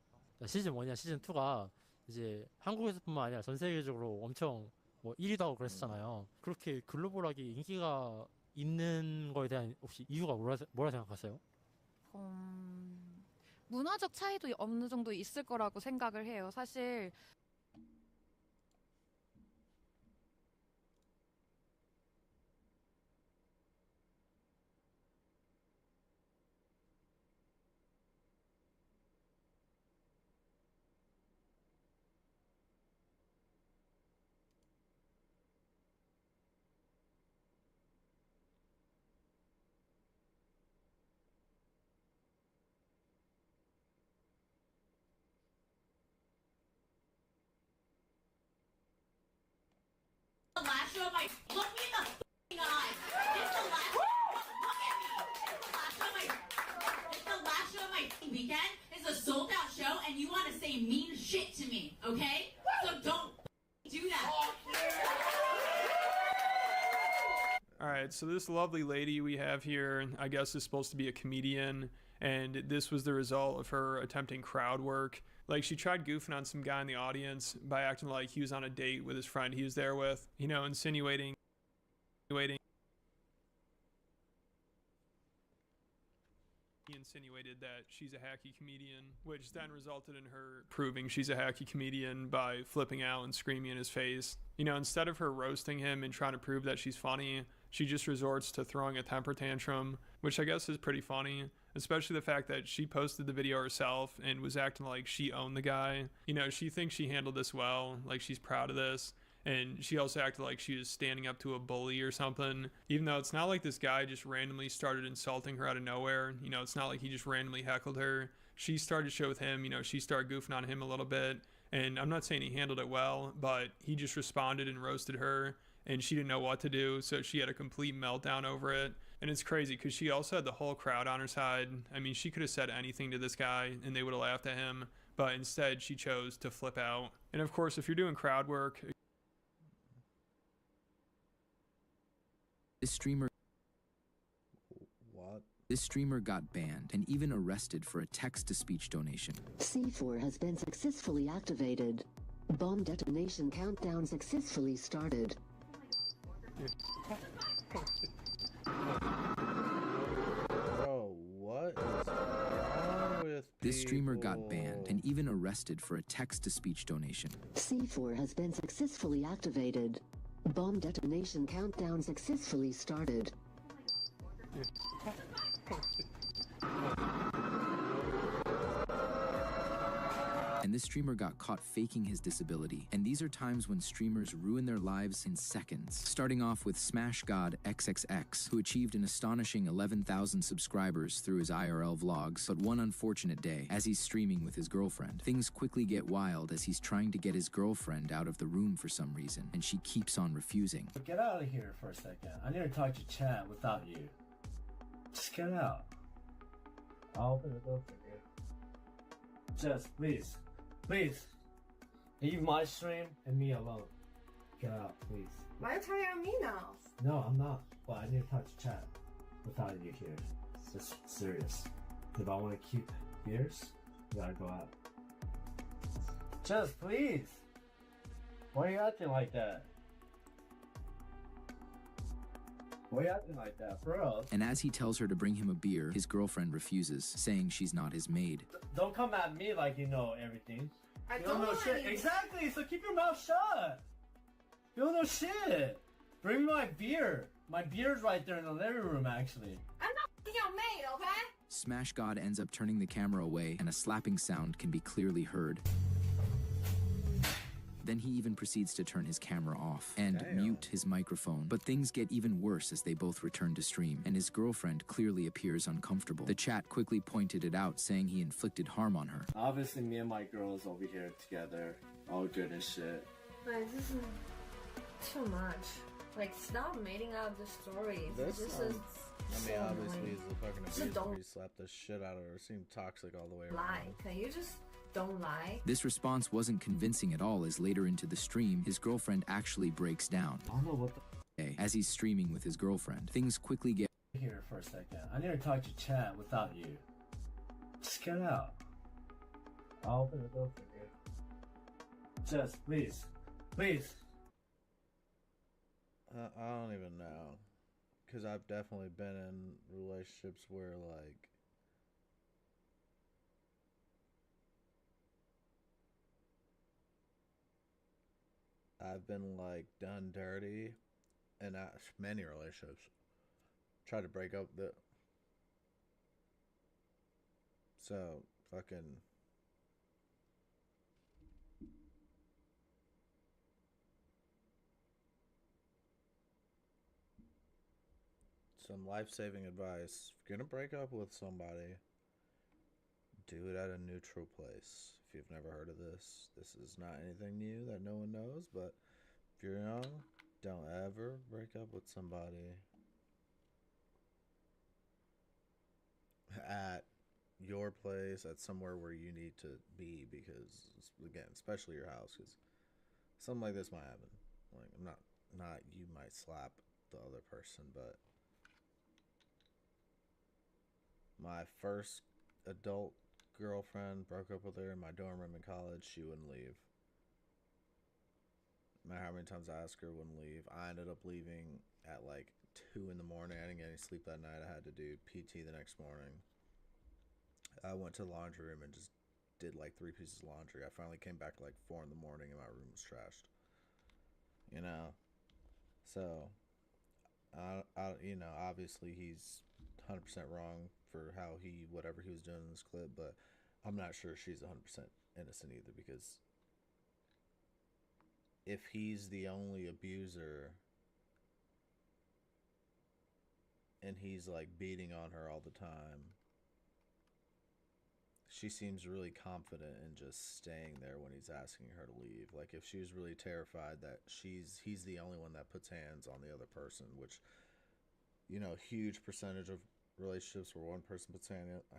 시즌 1이나 시즌 2가 이제 한국에서뿐만 아니라 전 세계적으로 엄청 뭐 1위도 하고 그랬었잖아요. 그렇게 글로벌하게 인기가 있는 거에 대한 혹시 이유가 뭐라 생각하세요? 문화적 차이도 어느 정도 있을 거라고 생각을 해요. 사실 The last show of my look me in the f***ing eyes. It's the last look at me. It's the last show of my weekend. It's a sold out show and you want to say mean shit to me, okay? So don't do that. All right, so this lovely lady we have here, I guess, is supposed to be a comedian, and this was the result of her attempting crowd work. Like, she tried goofing on some guy in the audience by acting like he was on a date with his friend he was there with, you know, insinuating. He insinuated that she's a hacky comedian, which then resulted in her proving she's a hacky comedian by flipping out and screaming in his face. You know, instead of her roasting him and trying to prove that she's funny, she just resorts to throwing a temper tantrum, which I guess is pretty funny, especially the fact that she posted the video herself and was acting like she owned the guy. You know, she thinks she handled this well, like she's proud of this. And she also acted like she was standing up to a bully or something, even though it's not like this guy just randomly started insulting her out of nowhere. You know, it's not like he just randomly heckled her. She started to show with him, you know, she started goofing on him a little bit. And I'm not saying he handled it well, but he just responded and roasted her. And she didn't know what to do, so she had a complete meltdown over it. And it's crazy because she also had the whole crowd on her side. I mean, she could have said anything to this guy and they would have laughed at him, but instead she chose to flip out. And of course, if you're doing crowd work, This streamer What? This streamer got banned and even arrested for a text-to-speech donation. C4 has been successfully activated. Bomb detonation countdown successfully started. Bro, what is wrong with This streamer got banned and even arrested for a text-to-speech donation. C4 has been successfully activated. Bomb detonation countdown successfully started. And this streamer got caught faking his disability. And these are times when streamers ruin their lives in seconds. Starting off with Smash God XXX, who achieved an astonishing 11,000 subscribers through his IRL vlogs. But one unfortunate day, as he's streaming with his girlfriend, things quickly get wild as he's trying to get his girlfriend out of the room for some reason, and she keeps on refusing. Get out of here for a second. I need to talk to chat without you. Just get out. I'll open the door for you. Just please. Please. Leave my stream and me alone. Get out, please. Why are you turning on me now? No, I'm not. But I need to talk to chat without you here. It's just serious. If I want to keep ears, you gotta go out. Just please. Why are you acting like that? Why are you acting like that, bro? And as he tells her to bring him a beer, his girlfriend refuses, saying she's not his maid. Don't come at me like you know everything. I You don't know shit. Exactly, so keep your mouth shut. You don't know shit. Bring me my beer. My beer's right there in the living room, actually. I'm not your maid, okay? Smash God ends up turning the camera away, and a slapping sound can be clearly heard. Then he even proceeds to turn his camera off and mute his microphone. But things get even worse as they both return to stream, and his girlfriend clearly appears uncomfortable. The chat quickly pointed it out, saying he inflicted harm on her. Obviously, me and my girls over here together, all good and shit. Like, this is too much. Like, stop making up the stories. This is I mean, so obviously annoying. he's a fucking Just abuser. don't He slapped the shit out of her. Seemed toxic all the way around. lie. Can you just don't lie? This response wasn't convincing at all, as later into the stream, his girlfriend actually breaks down. I don't know what the As he's streaming with his girlfriend, things quickly get here for a second. I need to talk to chat without you. Just get out. I'll open the door for you. Just please. Please. I don't even know. Because I've definitely been in relationships where, like, I've been, like, done dirty. And many relationships. Tried to break up the... So, fucking... Some life-saving advice. If you're gonna break up with somebody, do it at a neutral place. If you've never heard of this, this is not anything new that no one knows, but if you're young, don't ever break up with somebody at your place, at somewhere where you need to be, because, again, especially your house, because something like this might happen. Like, I'm not you might slap the other person, but my first adult girlfriend, broke up with her in my dorm room in college. She wouldn't leave. No matter how many times I asked her, wouldn't leave. I ended up leaving at like 2 in the morning. I didn't get any sleep that night. I had to do PT the next morning. I went to the laundry room and just did like 3 pieces of laundry. I finally came back at like 4 in the morning and my room was trashed. You know? So, you know, obviously he's 100% wrong for whatever he was doing in this clip, but I'm not sure she's 100% innocent either, because if he's the only abuser and he's like beating on her all the time, she seems really confident in just staying there when he's asking her to leave. Like, if she was really terrified that he's the only one that puts hands on the other person, which, you know, huge percentage of relationships where one person puts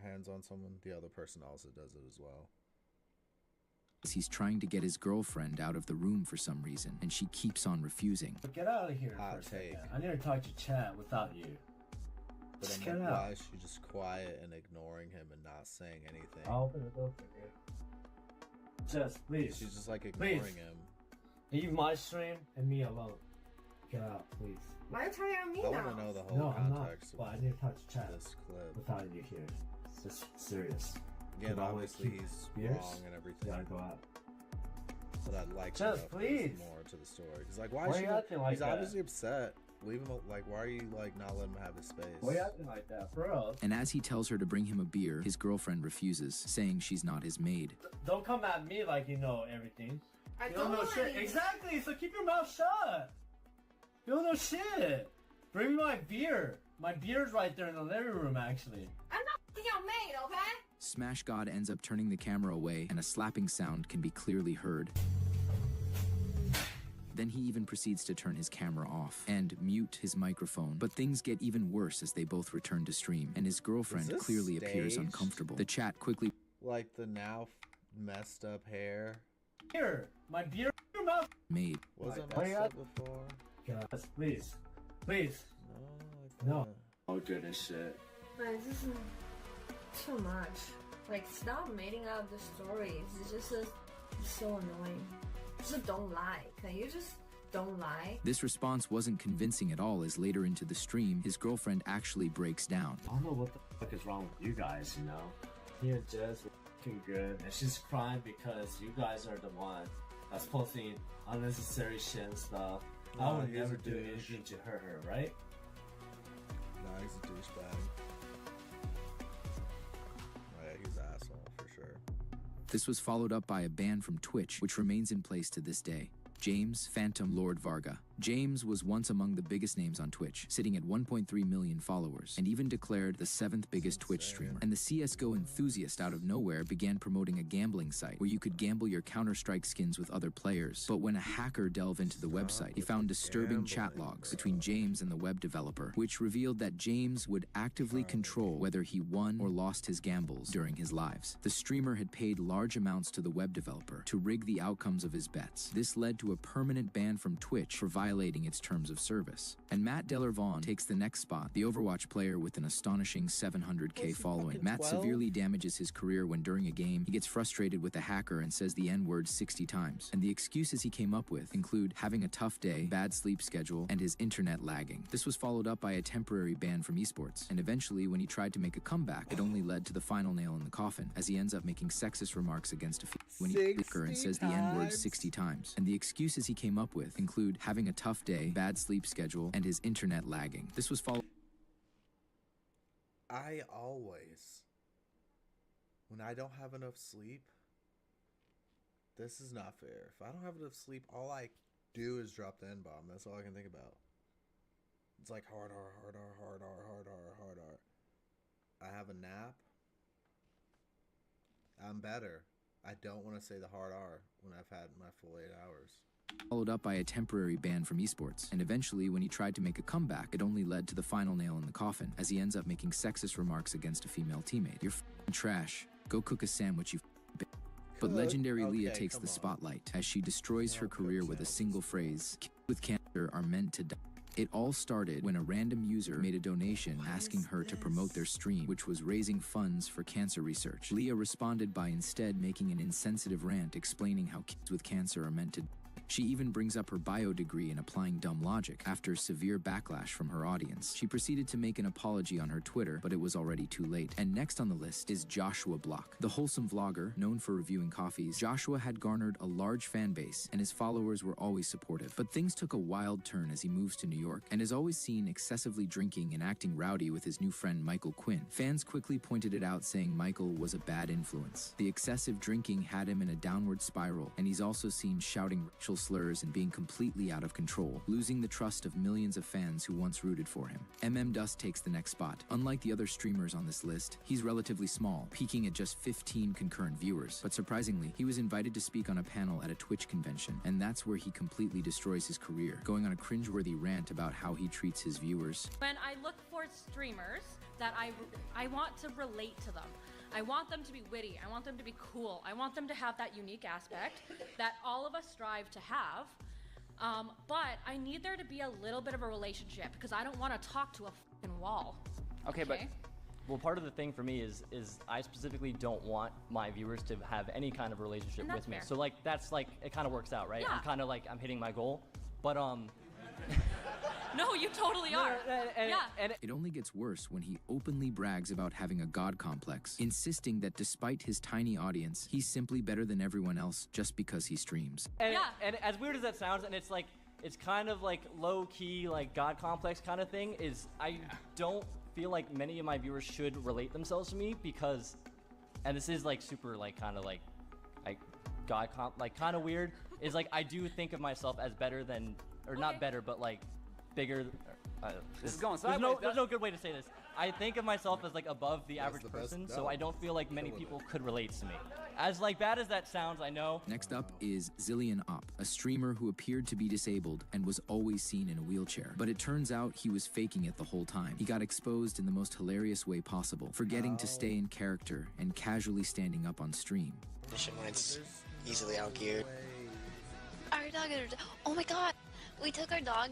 hands on someone, the other person also does it as well. He's trying to get his girlfriend out of the room for some reason, and she keeps on refusing. Get out of here for a second. I need to talk to chat without you. But Just I'm get like, out. why is she just quiet and ignoring him and not saying anything? I'll open the door for you. Just please. She's just like ignoring Please. him. Leave my stream and me alone. Get out, please. Why are you turning on me I now? want to know the whole No, I'm not. context Well, I of need to talk to chat this clip. without you here. It's just serious. Again, Could I always obviously keep he's beers? wrong and everything. Gotta go out. But I'd like Just to know if there's please. more to the story. Because, like, why Why is are she? you acting like He's that? obviously upset. Leave him. Like, why are you like not letting him have his space? Why are you acting like that, bro? And as he tells her to bring him a beer, his girlfriend refuses, saying she's not his maid. Don't come at me like you know everything. I You don't know shit. Exactly, so keep your mouth shut. You don't know shit. Bring me my beer. My beer's right there in the living room, actually. I'm not your maid, okay? Smash God ends up turning the camera away, and a slapping sound can be clearly heard. Then he even proceeds to turn his camera off and mute his microphone. But things get even worse as they both return to stream, and his girlfriend this clearly appears staged? uncomfortable. The chat quickly Like the now messed up hair. Here, my beer in your mouth. made. Wasn't Why messed you up before. Guys, please. Please. No. Oh, good as shit. Like, this is too much. Like, stop making up the stories. It's just it's so annoying. Just don't lie. Can you just don't lie? This response wasn't convincing at all, as later into the stream, his girlfriend actually breaks down. I don't know what the fuck is wrong with you guys, you know? Me and Jess were fucking good, and she's crying because you guys are the one that's posting unnecessary shit and stuff. I No, would he's never a do douche. anything to hurt her, right? Nah, he's a douchebag. Oh, yeah, he's an asshole for sure. This was followed up by a ban from Twitch, which remains in place to this day. James Phantom Lord Varga. James was once among the biggest names on Twitch, sitting at 1.3 million followers, and even declared the 7th biggest Twitch streamer. And the CSGO enthusiast out of nowhere began promoting a gambling site where you could gamble your Counter-Strike skins with other players. But when a hacker delved into the website, he found disturbing chat logs between James and the web developer, which revealed that James would actively control whether he won or lost his gambles during his lives. The streamer had paid large amounts to the web developer to rig the outcomes of his bets. This led to a permanent ban from Twitch for violating its terms of service. And Matt Delarvon takes the next spot, the Overwatch player with an astonishing 700k following. Matt 12? severely damages his career when during a game, he gets frustrated with a hacker and says the N-word 60 times. And the excuses he came up with include having a tough day, bad sleep schedule, and his internet lagging. This was followed up by a temporary ban from esports. And eventually, when he tried to make a comeback, it only led to the final nail in the coffin, as he ends up making sexist remarks against a when he her and says the N-word times? 60 times. And the excuses he came up with include having a tough day, bad sleep schedule, and his internet lagging. This was followed. I always, when I don't have enough sleep, this is not fair. If I don't have enough sleep, all I do is drop the N-bomb. That's all I can think about. It's like hard R, hard R, hard R, hard R, hard R. I have a nap. I'm better. I don't want to say the hard R when I've had my full 8 hours. Followed up by a temporary ban from esports. And eventually, when he tried to make a comeback, it only led to the final nail in the coffin, as he ends up making sexist remarks against a female teammate. You're f***ing trash. Go cook a sandwich, you f***ing bitch. But legendary Leah Okay, takes come the on. spotlight as she destroys her career with a single phrase, "Kids with cancer are meant to die." It all started when a random user made a donation asking her to promote their stream, which was raising funds for cancer research. Leah responded by instead making an insensitive rant explaining how kids with cancer are meant to die. She even brings up her bio degree in applying dumb logic. After severe backlash from her audience, she proceeded to make an apology on her Twitter, but it was already too late. And next on the list is Joshua Block. The wholesome vlogger, known for reviewing coffees, Joshua had garnered a large fan base, and his followers were always supportive. But things took a wild turn as he moves to New York, and is always seen excessively drinking and acting rowdy with his new friend Michael Quinn. Fans quickly pointed it out, saying Michael was a bad influence. The excessive drinking had him in a downward spiral, and he's also seen shouting racial slurs and being completely out of control, losing the trust of millions of fans who once rooted for him. Dust takes the next spot. Unlike the other streamers on this list, he's relatively small, peaking at just 15 concurrent viewers. But surprisingly, he was invited to speak on a panel at a Twitch convention, and that's where he completely destroys his career, going on a cringeworthy rant about how he treats his viewers. When I look for streamers that I want to relate to them, I want them to be witty. I want them to be cool. I want them to have that unique aspect that all of us strive to have. But I need there to be a little bit of a relationship because I don't want to talk to a fucking wall. Okay, but well, part of the thing for me is I specifically don't want my viewers to have any kind of relationship And that's with me. fair. So like that's like it kind of works out, right? Yeah. I'm kind of like I'm hitting my goal, but No, you totally are. Yeah. It only gets worse when he openly brags about having a god complex, insisting that despite his tiny audience, he's simply better than everyone else just because he streams. And as weird as that sounds, and it's like it's kind of like low key like god complex kind of thing. Is I don't feel like many of my viewers should relate themselves to me because, and this is like super like kind of like god like kind of weird. Is like I do think of myself as better than or not better but like bigger. This is going there's sideways. there's no good way to say this. I think of myself as like above the average the best person, so no. I don't feel like many people could relate to me. As like bad as that sounds, I know. Next up is Zillion Op, a streamer who appeared to be disabled and was always seen in a wheelchair. But it turns out he was faking it the whole time. He got exposed in the most hilarious way possible, forgetting to stay in character and casually standing up on stream. When it's easily outgeared. Our dog, oh my god, we took our dog,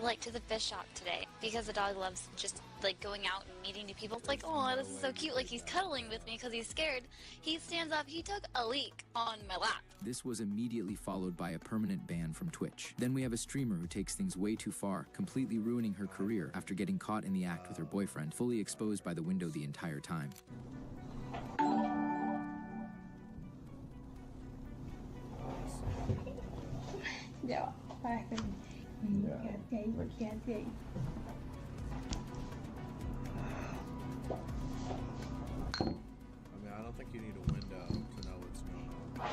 like to the fish shop today because the dog loves just like going out and meeting new people. It's like, oh, this is so cute. Like he's cuddling with me because he's scared. He stands up. He took a leak on my lap. This was immediately followed by a permanent ban from Twitch. Then we have a streamer who takes things way too far, completely ruining her career after getting caught in the act with her boyfriend, fully exposed by the window the entire time. Dạ, ba cái chị và cha chị. I mean, I don't think you need a window to know what's going on.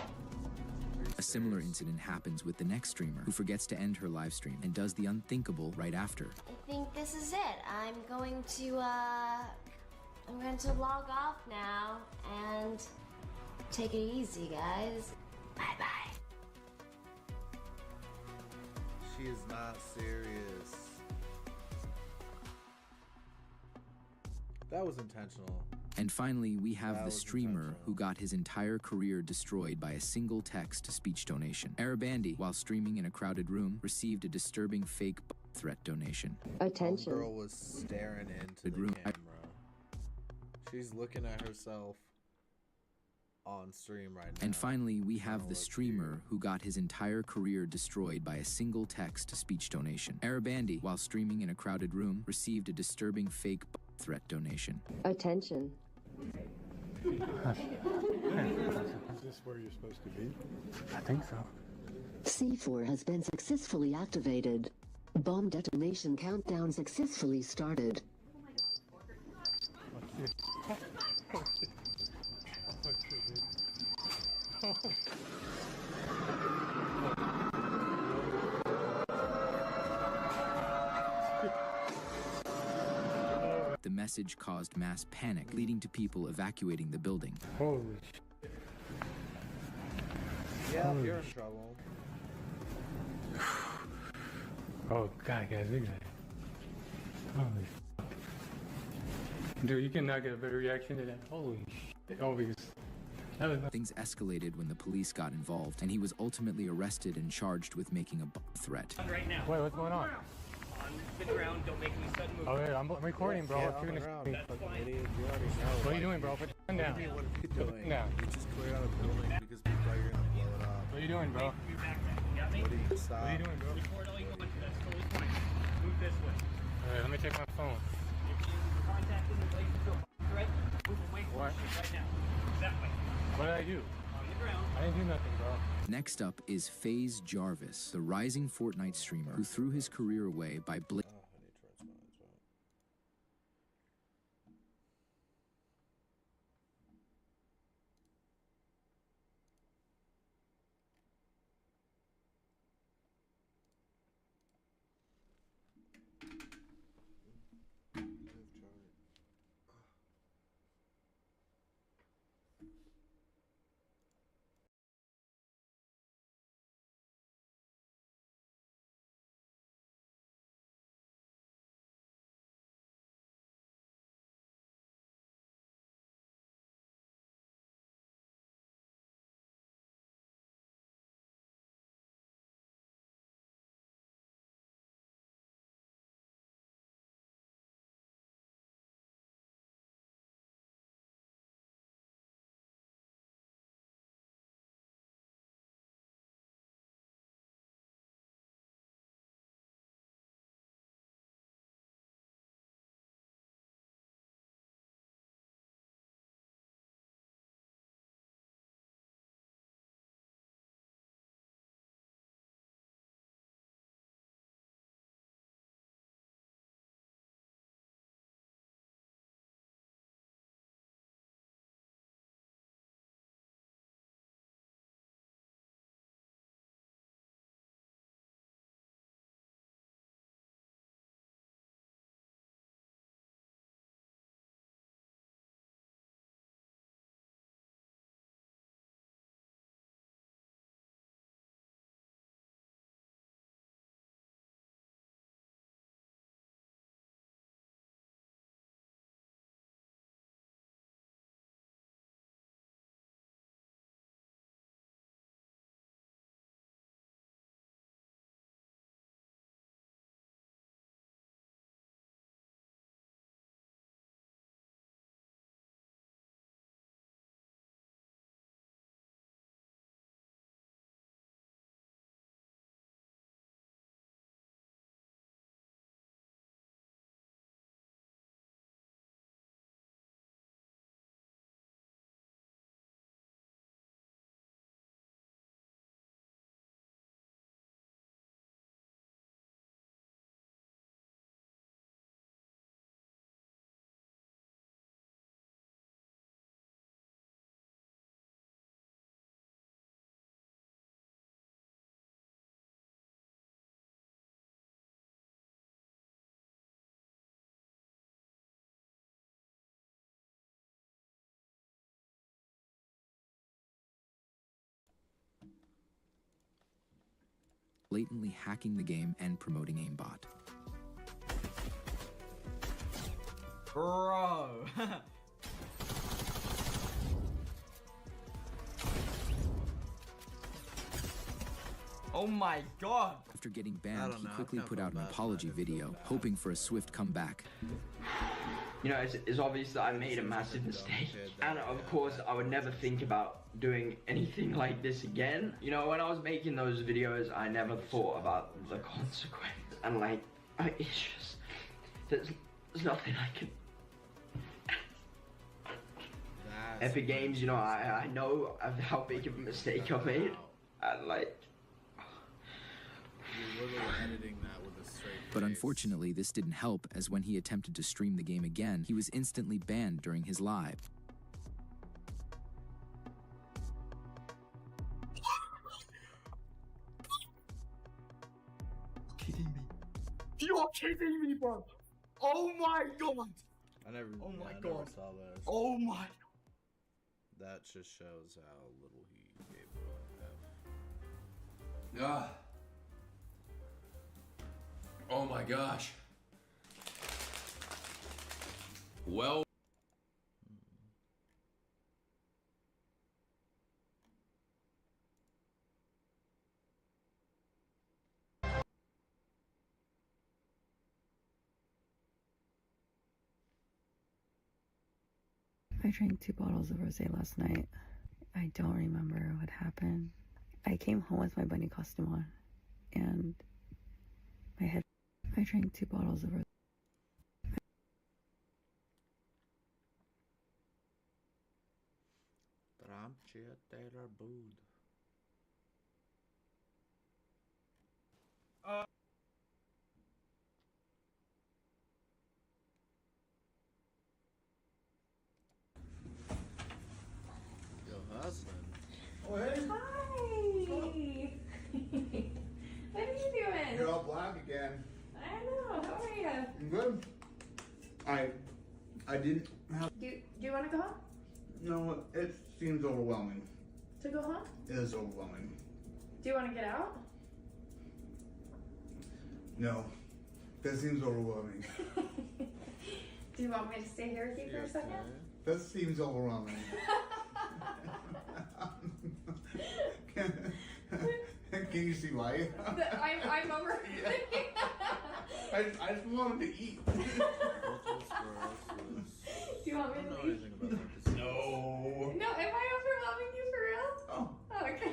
A similar incident happens with the next streamer who forgets to end her live stream and does the unthinkable right after. I think this is it. I'm going to log off now and take it easy, guys. Bye-bye. She is not serious. That was intentional. And finally, we have That the was streamer who got his entire career destroyed by a single text-to-speech donation. Arabandi, while streaming in a crowded room, received a disturbing fake threat donation. Attention. Girl was staring into the camera. She's looking at herself on stream right now. And finally, we have the streamer who got his entire career destroyed by a single text-to-speech donation. Arabandi, while streaming in a crowded room, received a disturbing fake threat donation. Attention. Is this where you're supposed to be? I think so. C4 has been successfully activated. Bomb detonation countdown successfully started. The message caused mass panic, leading to people evacuating the building. Holy Yeah, you're in trouble. Oh, God, guys, look at that. Holy Dude, you cannot get a better reaction to that. Holy shit. Obvious. Things escalated when the police got involved, and he was ultimately arrested and charged with making a threat. Right now. Wait, what's going on? On the ground, don't make any sudden movements. Oh, yeah, I'm recording, bro. Yeah, If you're on the gonna- ground. That's fine. Idiot, you already know. What are you Like, doing, bro? Put your gun down. What are you Put doing? it down. You just cleared out a building because people thought you're gonna blow it up. What are you doing, bro? Your backpack, you got me? What are you stop? What are you doing, bro? Record all you want to, that's totally fine. Move this way. All right, let me check my phone. If you're contacting the place to a threat, move away from What? the shit right now. That way. What did I do? On the ground. I didn't do nothing, bro. Next up is FaZe Jarvis, the rising Fortnite streamer who threw his career away by blatantly hacking the game and promoting aimbot. Bro. Oh my god. After getting banned, he quickly put out an apology video, hoping for a swift comeback. You know, it's obvious that I made a massive mistake. And of course, I would never think about doing anything like this again. You know, when I was making those videos, I never thought about the consequence. And like, it's just, there's nothing I can... Epic Games, you know, I know how big of a mistake I made. And like... You're literally editing that with a straight But unfortunately, this didn't help, as when he attempted to stream the game again, he was instantly banned during his live. Kidding me. You're kidding me, bro. Oh my god. I never Oh my never god. saw this. Oh my. That just shows how little he gave a F. Ah. Oh my gosh. Well. I drank 2 bottles of rosé last night. I don't remember what happened. I came home with my bunny costume on, and my head. I drank 2 bottles of rosé. Tramcia Taylor Bood. Your husband. Oh, hey. Hi. What are you doing? You're all black again. I know. How are you? I'm good. I didn't have. Do you want to go home? No, it seems overwhelming. To go home? It is overwhelming. Do you want to get out? No, that seems overwhelming. Do you want me to stay here with you for a second? That seems overwhelming. Can you see why? I'm over. I just wanted to eat. Do you want me to leave? No. No, am I overwhelming you for real? Oh. Okay.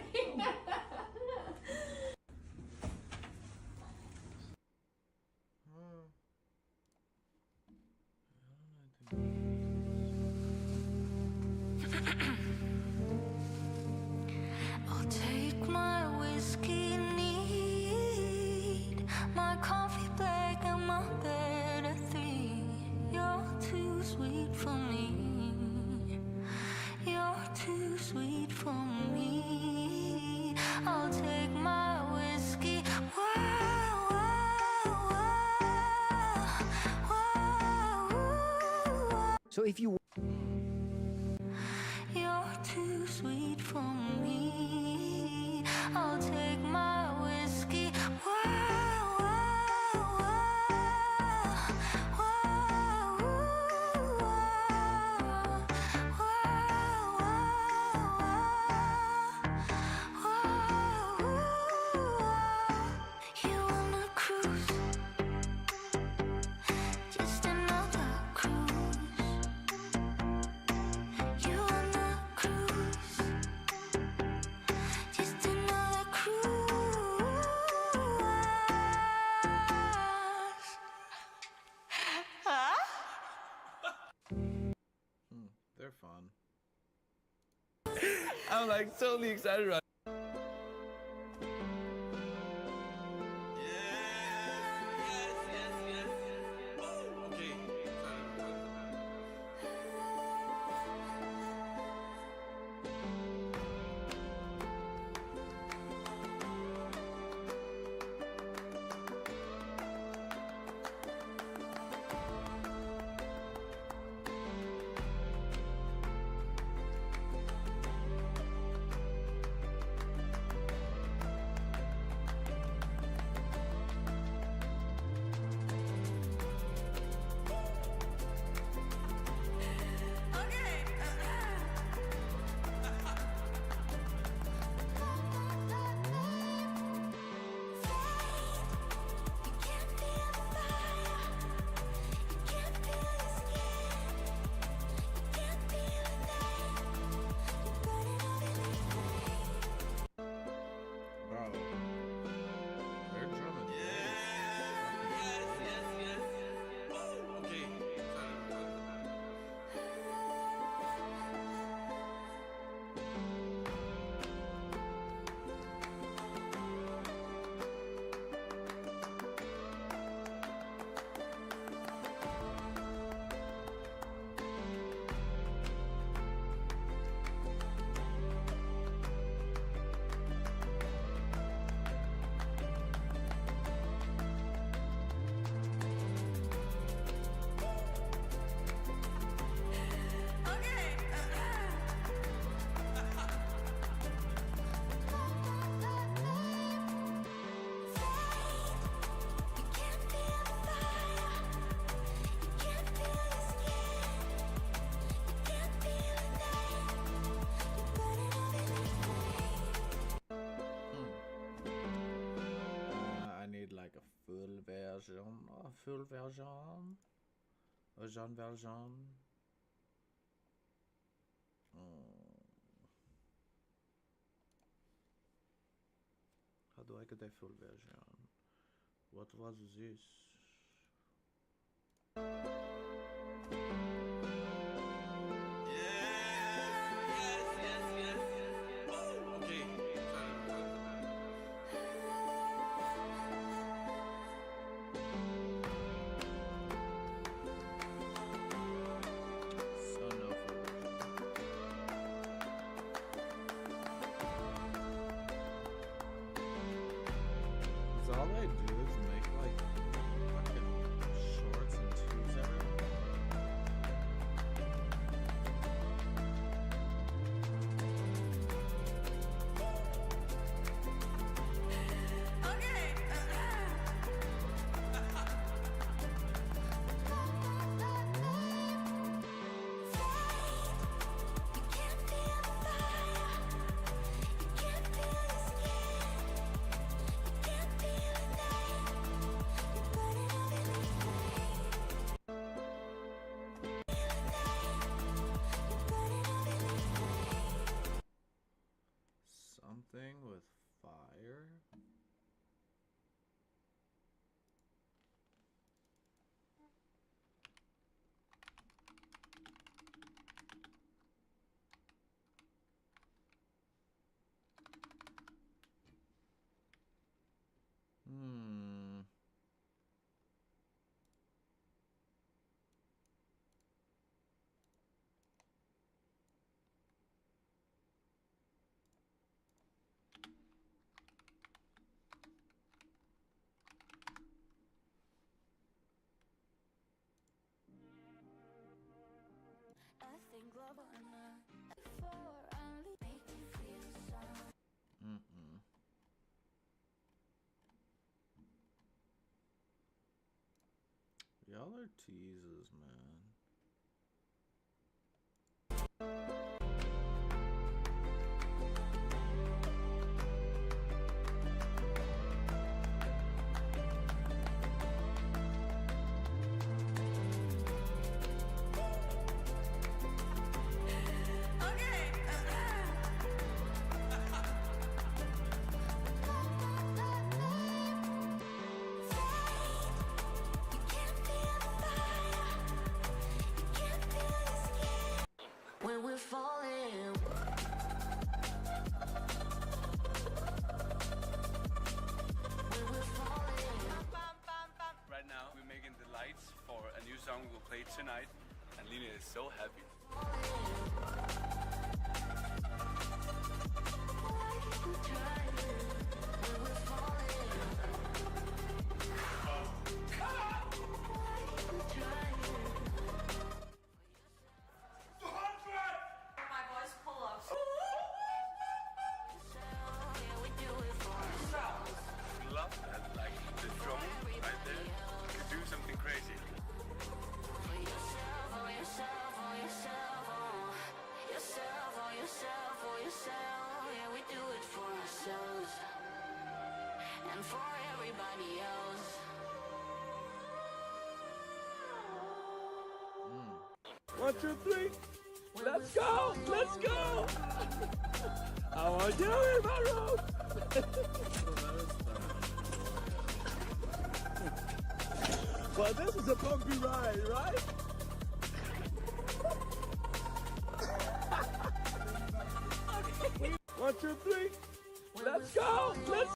I'll take my whiskey neat, my coffee black and my bed at 3. You're too sweet for me. You're too sweet for me. I'll take my whiskey. So if you You're too sweet for me. I'll take my whiskey. You on a cruise, just another cruise. You on a cruise, just another cruise. They're fun. I'm like totally excited right Full version. Full version. Jean Valjean. How do I get a full version? What was this? All I do is make like fucking shorts and twos everywhere. Something with fire? I think love or not before only make me feel so. Y'all are teasers, man. When we're falling, Right now, we're making the lights for a new song we'll play tonight, and Lina is so happy. My boys pull ups. Love that, like the drone right there. You could do something crazy. Yeah, we do it for ourselves and for everybody else. 1, 2, 3. Let's go! Let's go! I want you in my room! Well, this is a bumpy ride, right? One, two, three. Let's go! Let's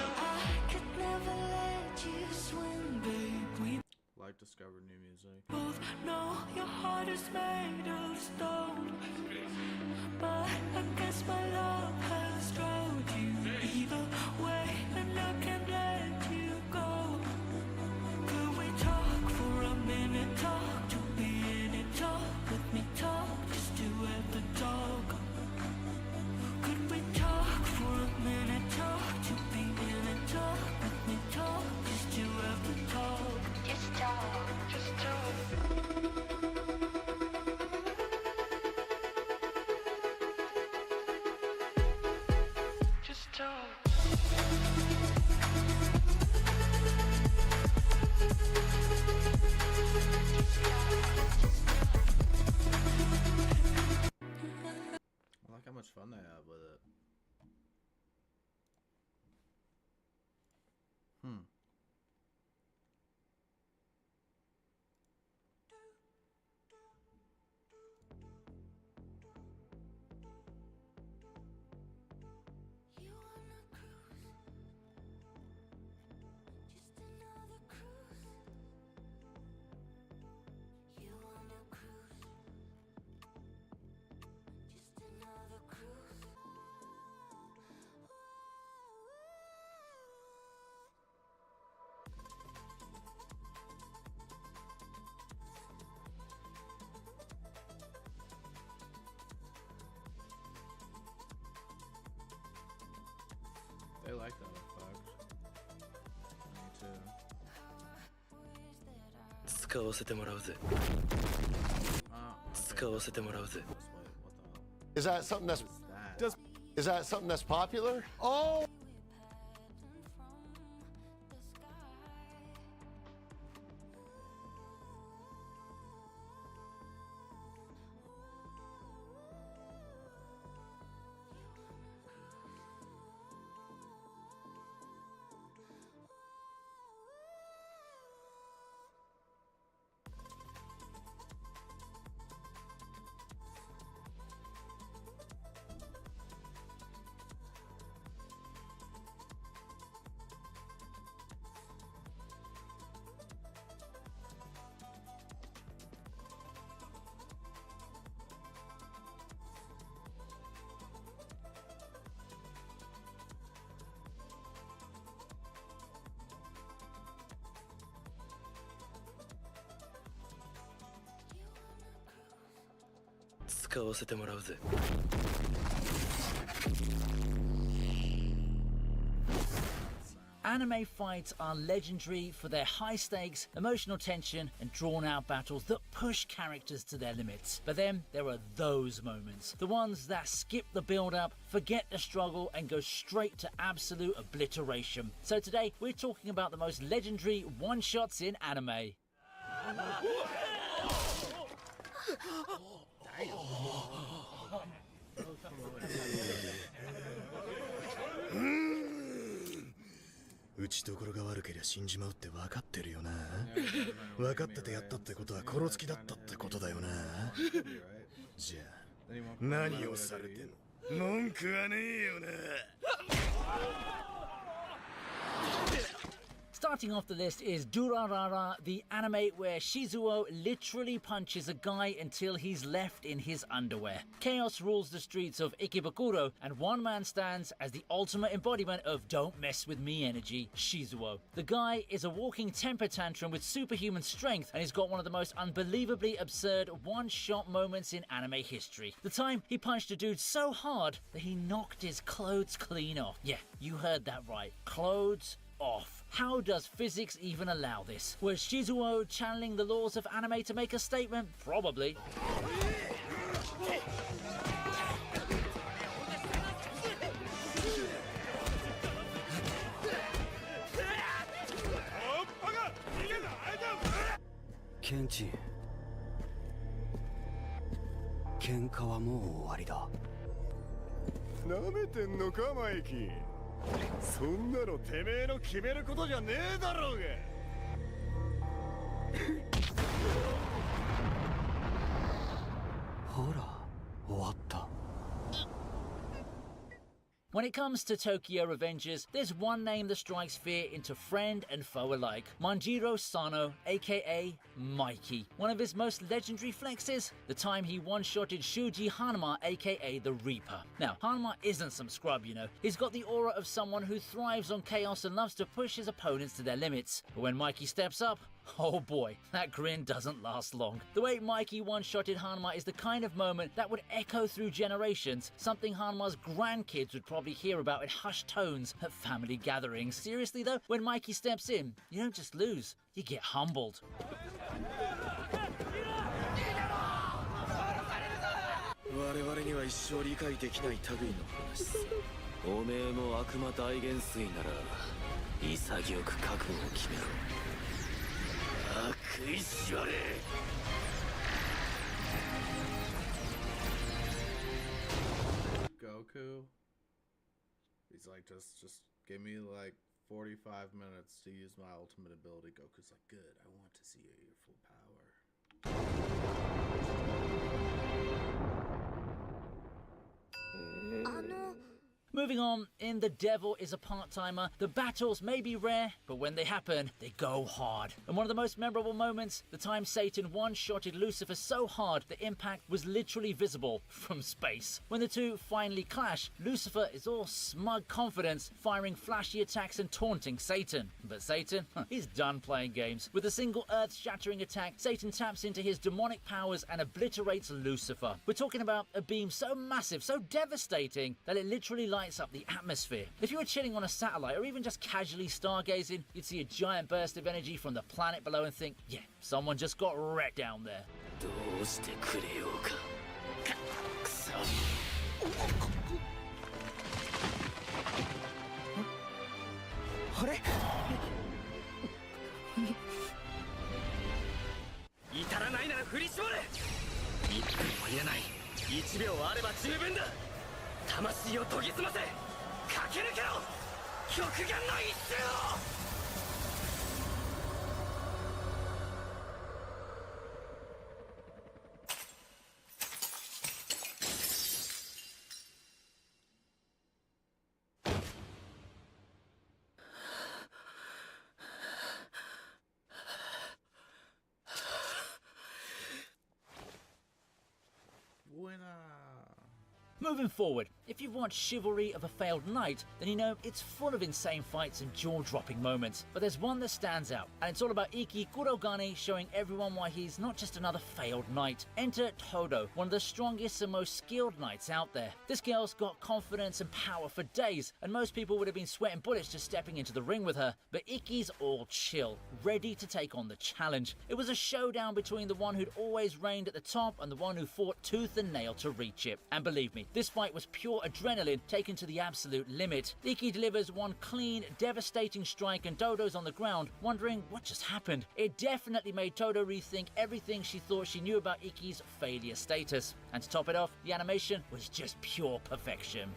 I could never let you swim, babe. We Like discover new music. both know your heart is made of stone, but I guess my love has drowned you. Either way, and I can't let you go. Could we talk for a minute? Talk to be in it. Talk with me. Talk just to have the talk. Could we talk for a minute? Talk to be in it. Talk with me. Talk just to have the talk. Just talk. Just talk. much fun they have with it. They like that effect. Me too. 使わせてもらうぜ。使わせてもらうぜ。 Is that something that's is that something that's popular? Oh. Anime fights are legendary for their high stakes, emotional tension, and drawn out battles that push characters to their limits. But then there are those moments, the ones that skip the build up, forget the struggle, and go straight to absolute obliteration. So today we're talking about the most legendary one-shots in anime. Mm. 打ちどころが悪けりゃ死んじまうって分かってるよな。分かっててやったってことは殺す気だったってことだよな。じゃあ何をされても文句はねえよな。Starting off the list is Durarara, the anime where Shizuo literally punches a guy until he's left in his underwear. Chaos rules the streets of Ikebukuro, and one man stands as the ultimate embodiment of don't mess with me energy, Shizuo. The guy is a walking temper tantrum with superhuman strength, and he's got one of the most unbelievably absurd one-shot moments in anime history. The time he punched a dude so hard that he knocked his clothes clean off. Yeah, you heard that right. Clothes off. How does physics even allow this? Was Shizuo channeling the laws of anime to make a statement? Probably. Kenji, 喧嘩はもう終わりだ。なめてんのか、マイキー。そんなのてめえの決めることじゃねえだろうが。ほら、終わった。When it comes to Tokyo Revengers, there's one name that strikes fear into friend and foe alike. Manjiro Sano, aka Mikey. One of his most legendary flexes, the time he one-shotted Shuji Hanuma, aka the Reaper. Now, Hanuma isn't some scrub, you know. He's got the aura of someone who thrives on chaos and loves to push his opponents to their limits. But when Mikey steps up, oh boy, that grin doesn't last long. The way Mikey one-shotted Hanuma is the kind of moment that would echo through generations, something Hanuma's grandkids would probably hear about in hushed tones at family gatherings. Seriously though, when Mikey steps in, you don't just lose, you get humbled. 我々には一生理解できない類の話。おめえも悪魔大元帥なら潔く覚悟を決めろ。悪意しわれ。Goku. He's like, just give me like 45 minutes to use my ultimate ability. Goku's like, good, I want to see your full power. Moving on, in The Devil is a Part-Timer, the battles may be rare, but when they happen, they go hard. And one of the most memorable moments, the time Satan one-shotted Lucifer so hard the impact was literally visible from space. When the two finally clash, Lucifer is all smug confidence, firing flashy attacks and taunting Satan. But Satan, he's done playing games. With a single earth-shattering attack, Satan taps into his demonic powers and obliterates Lucifer. We're talking about a beam so massive, so devastating, that it literally lights up the atmosphere. If you were chilling on a satellite or even just casually stargazing, you'd see a giant burst of energy from the planet below and think, yeah, someone just got wrecked down there. Moving forward, if you've watched Chivalry of a Failed Knight, then you know it's full of insane fights and jaw-dropping moments. But there's one that stands out, and it's all about Ikki Kurogane showing everyone why he's not just another failed knight. Enter Todo, one of the strongest and most skilled knights out there. This girl's got confidence and power for days, and most people would have been sweating bullets just stepping into the ring with her. But Ikki's all chill, ready to take on the challenge. It was a showdown between the one who'd always reigned at the top and the one who fought tooth and nail to reach it. And believe me, this fight was pure adrenaline taken to the absolute limit. Ikki delivers one clean, devastating strike and Todo's on the ground, wondering what just happened. It definitely made Todo rethink everything she thought she knew about Ikki's failure status. And to top it off, the animation was just pure perfection.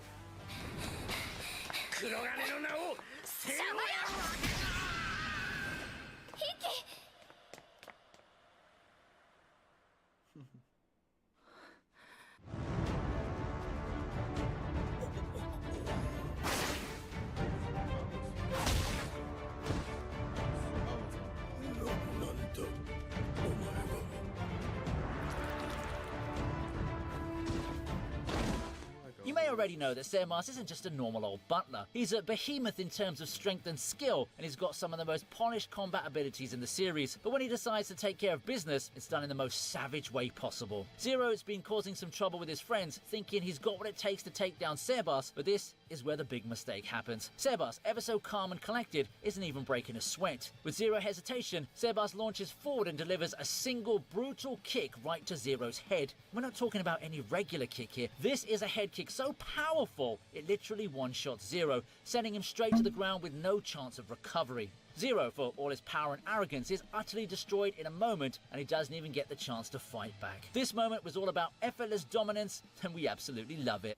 You may already know that Seamus isn't just a normal old butler. He's a behemoth in terms of strength and skill, and he's got some of the most polished combat abilities in the series. But when he decides to take care of business, it's done in the most savage way possible. Zero's been causing some trouble with his friends, thinking he's got what it takes to take down Sebas, but this is where the big mistake happens. Sebas, ever so calm and collected, isn't even breaking a sweat. With zero hesitation, Sebas launches forward and delivers a single brutal kick right to Zero's head. We're not talking about any regular kick here. This is a head kick so powerful, it literally one-shots Zero, sending him straight to the ground with no chance of recovery. Zero, for all his power and arrogance, is utterly destroyed in a moment, and he doesn't even get the chance to fight back. This moment was all about effortless dominance, and we absolutely love it.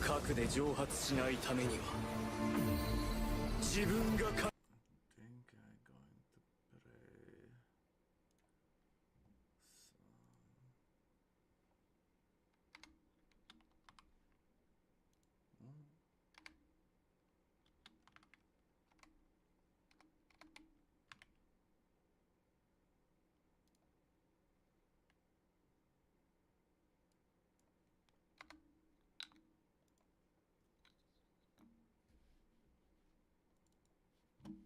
核で蒸発しないためには自分が Hmm.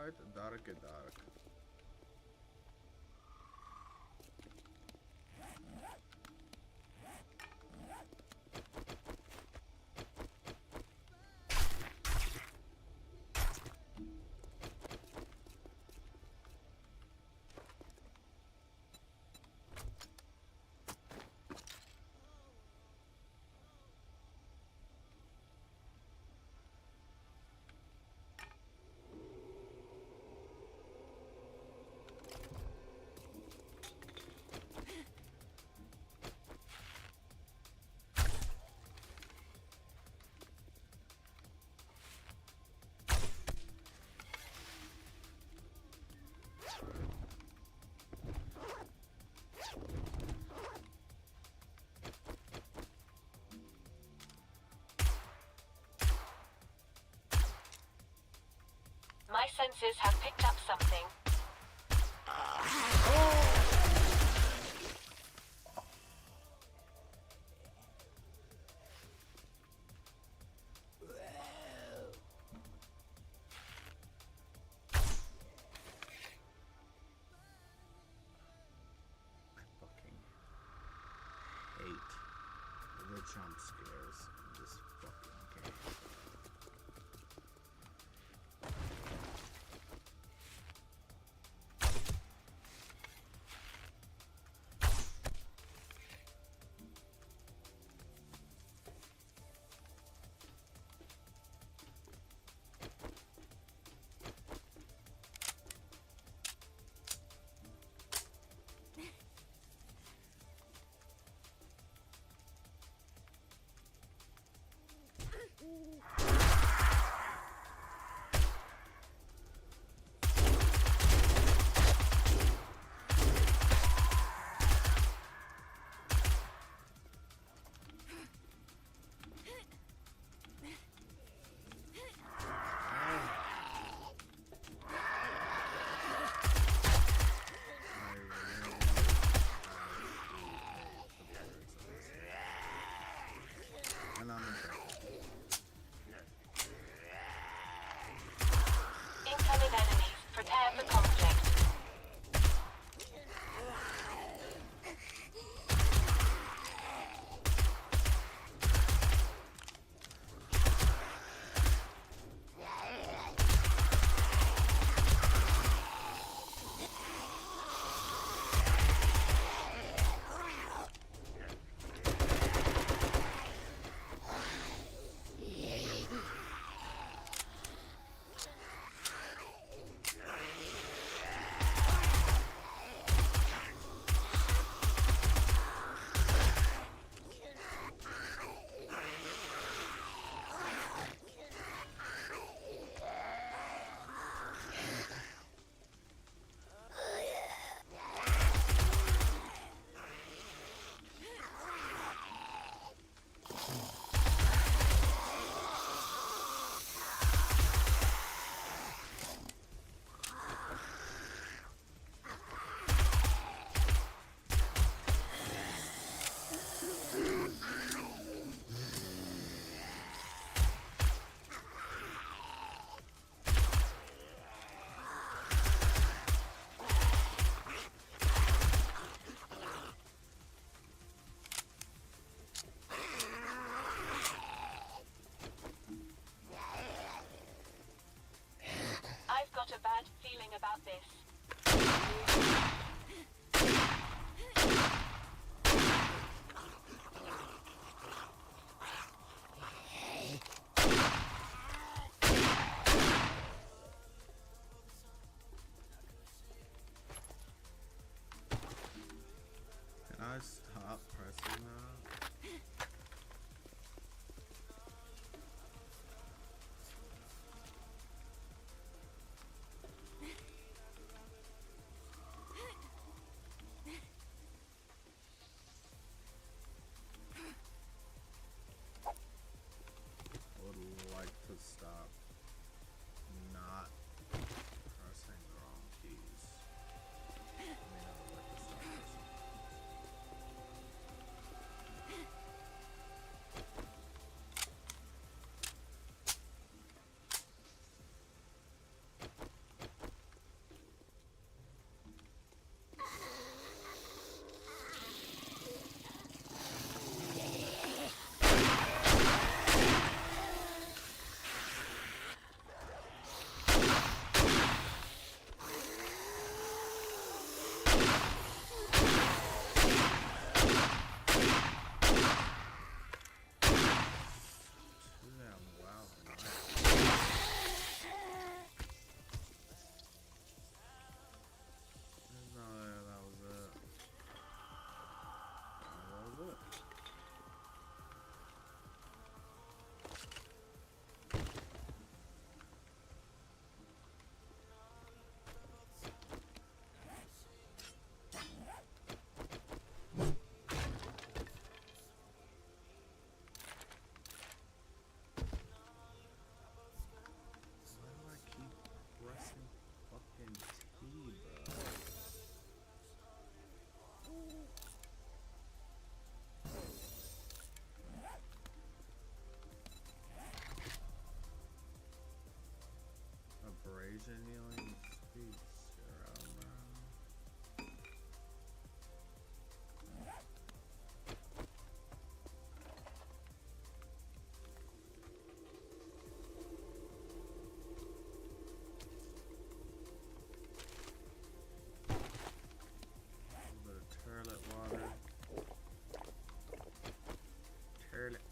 Alright, dark. My senses have picked up something. Fucking hate the jump scares in this fucking game. And I'm impressed.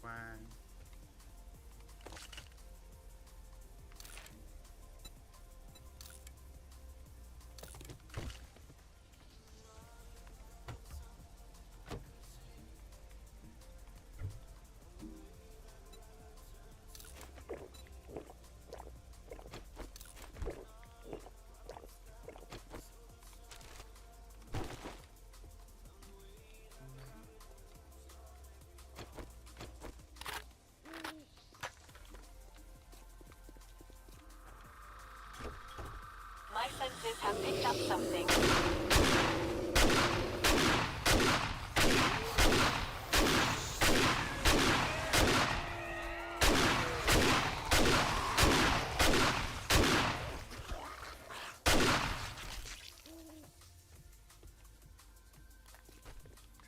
wine. My senses have picked up something.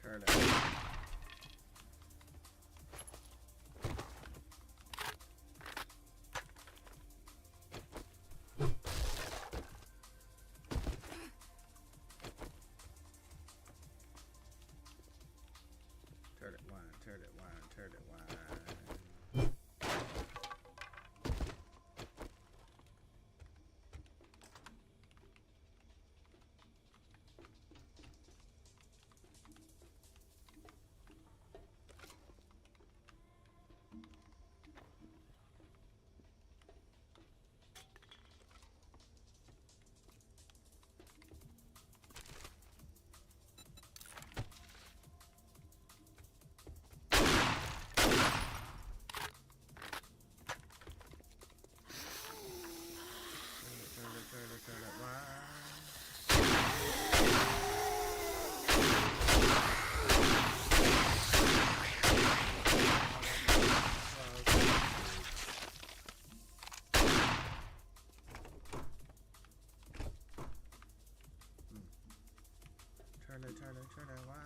Turn it. Turn it wine, turn it wine, turn it wine. Turn it wine. Turn it wine.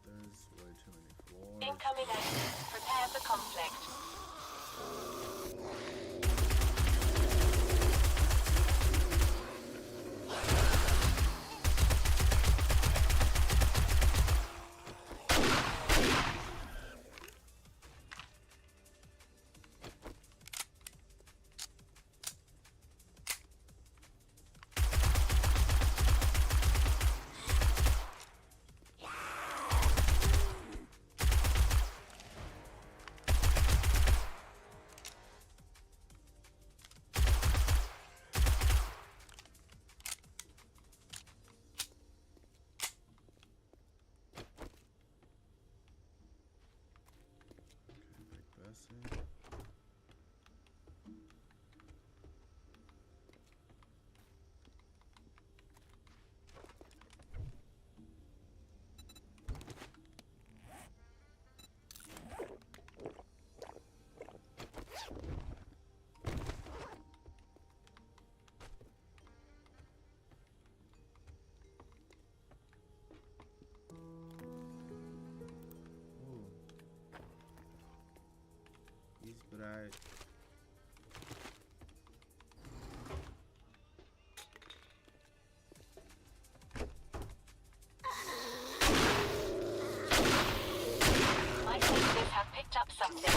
There's way too many floors. Incoming exit. Prepare for conflict. Right. My senses have picked up something.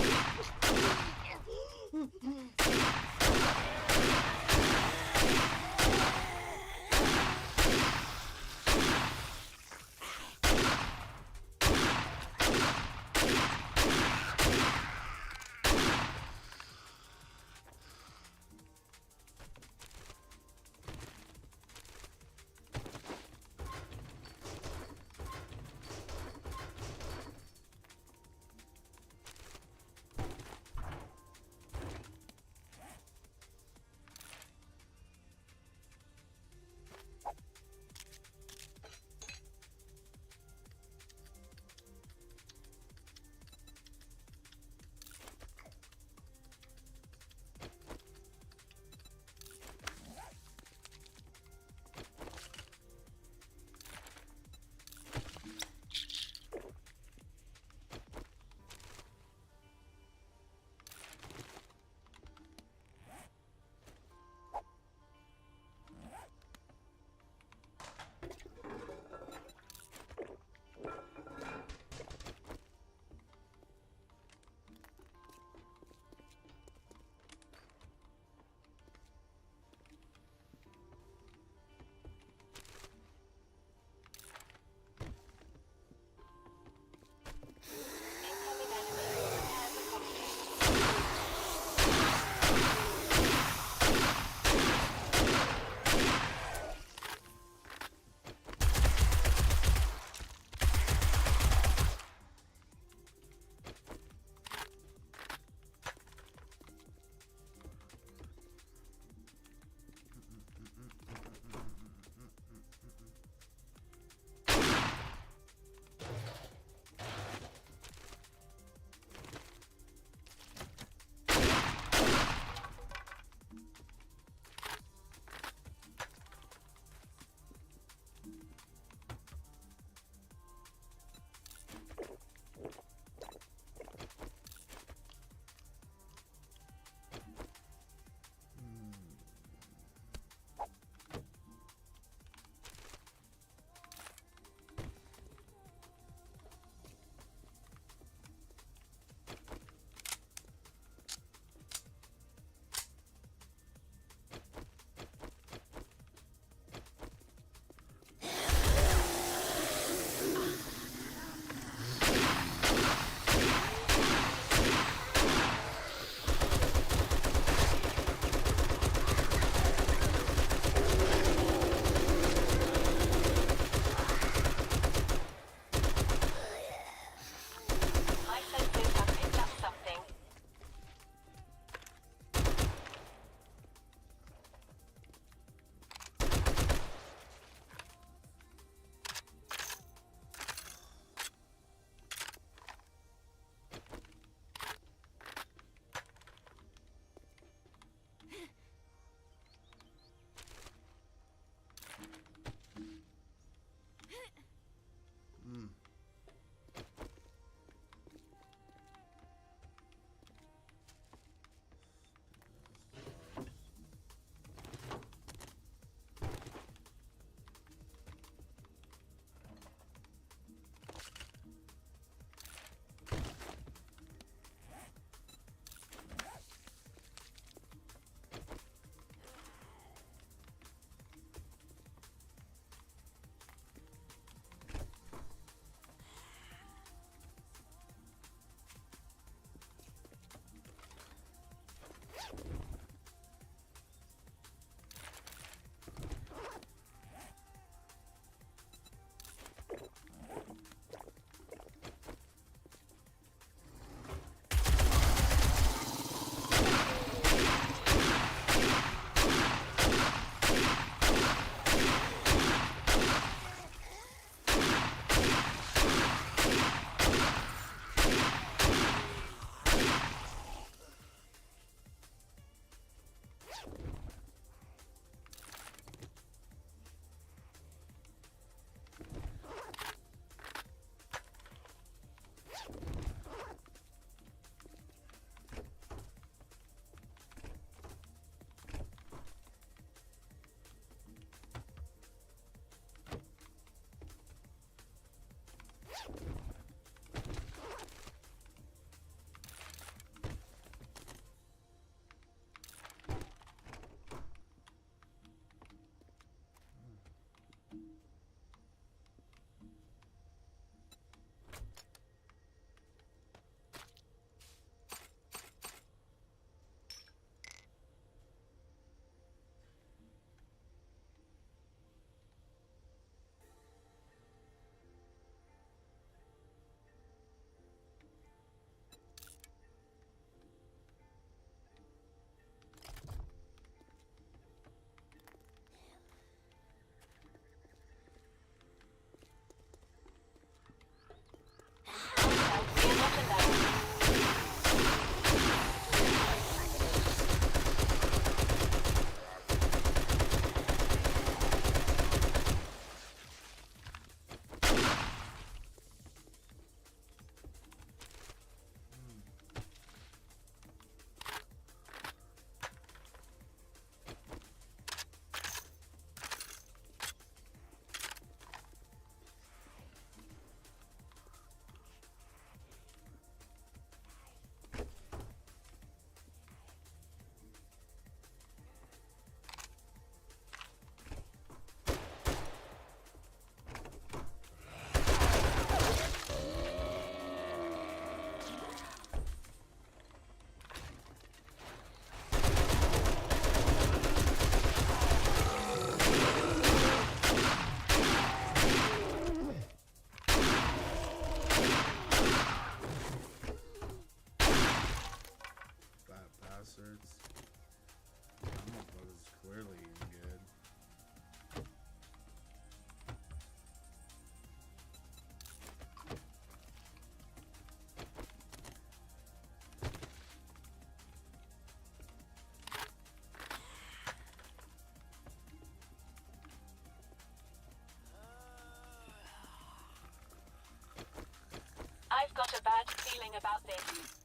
I've got a bad feeling about this.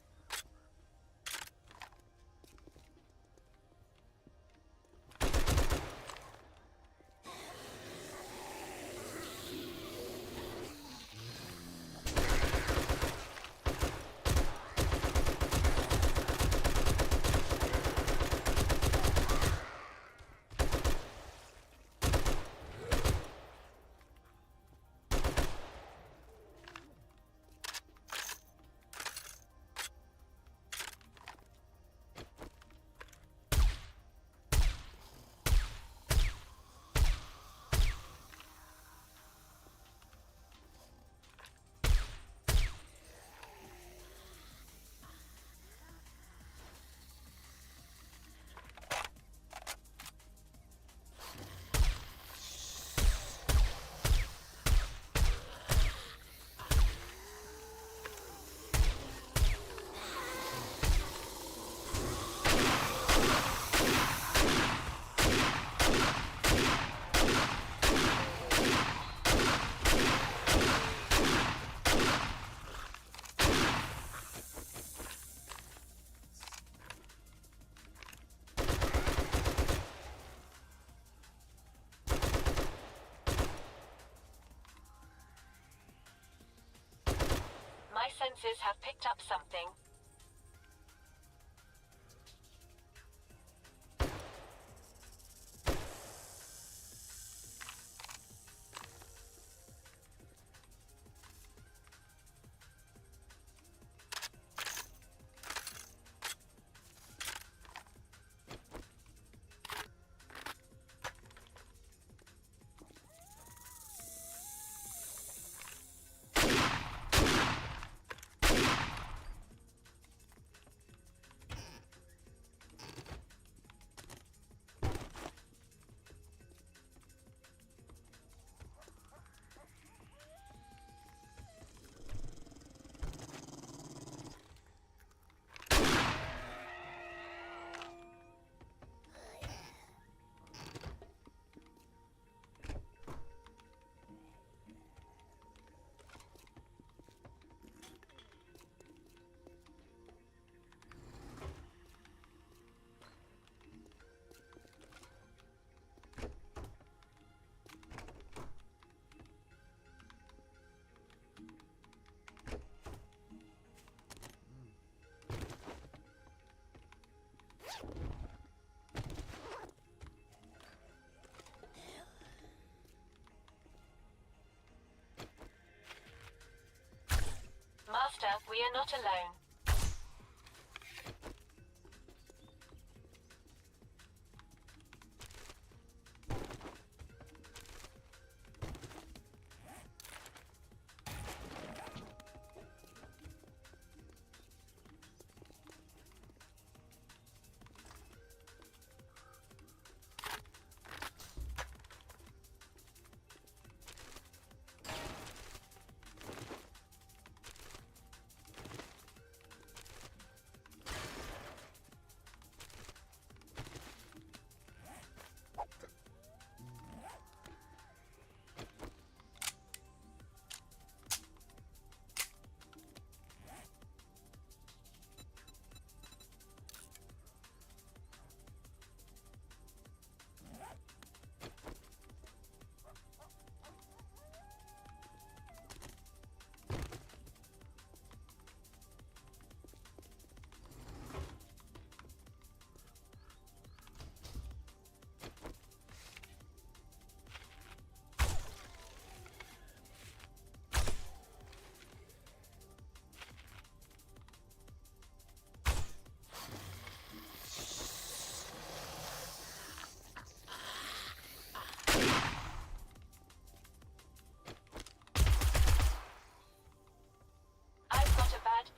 senses have picked up something. Master, we are not alone.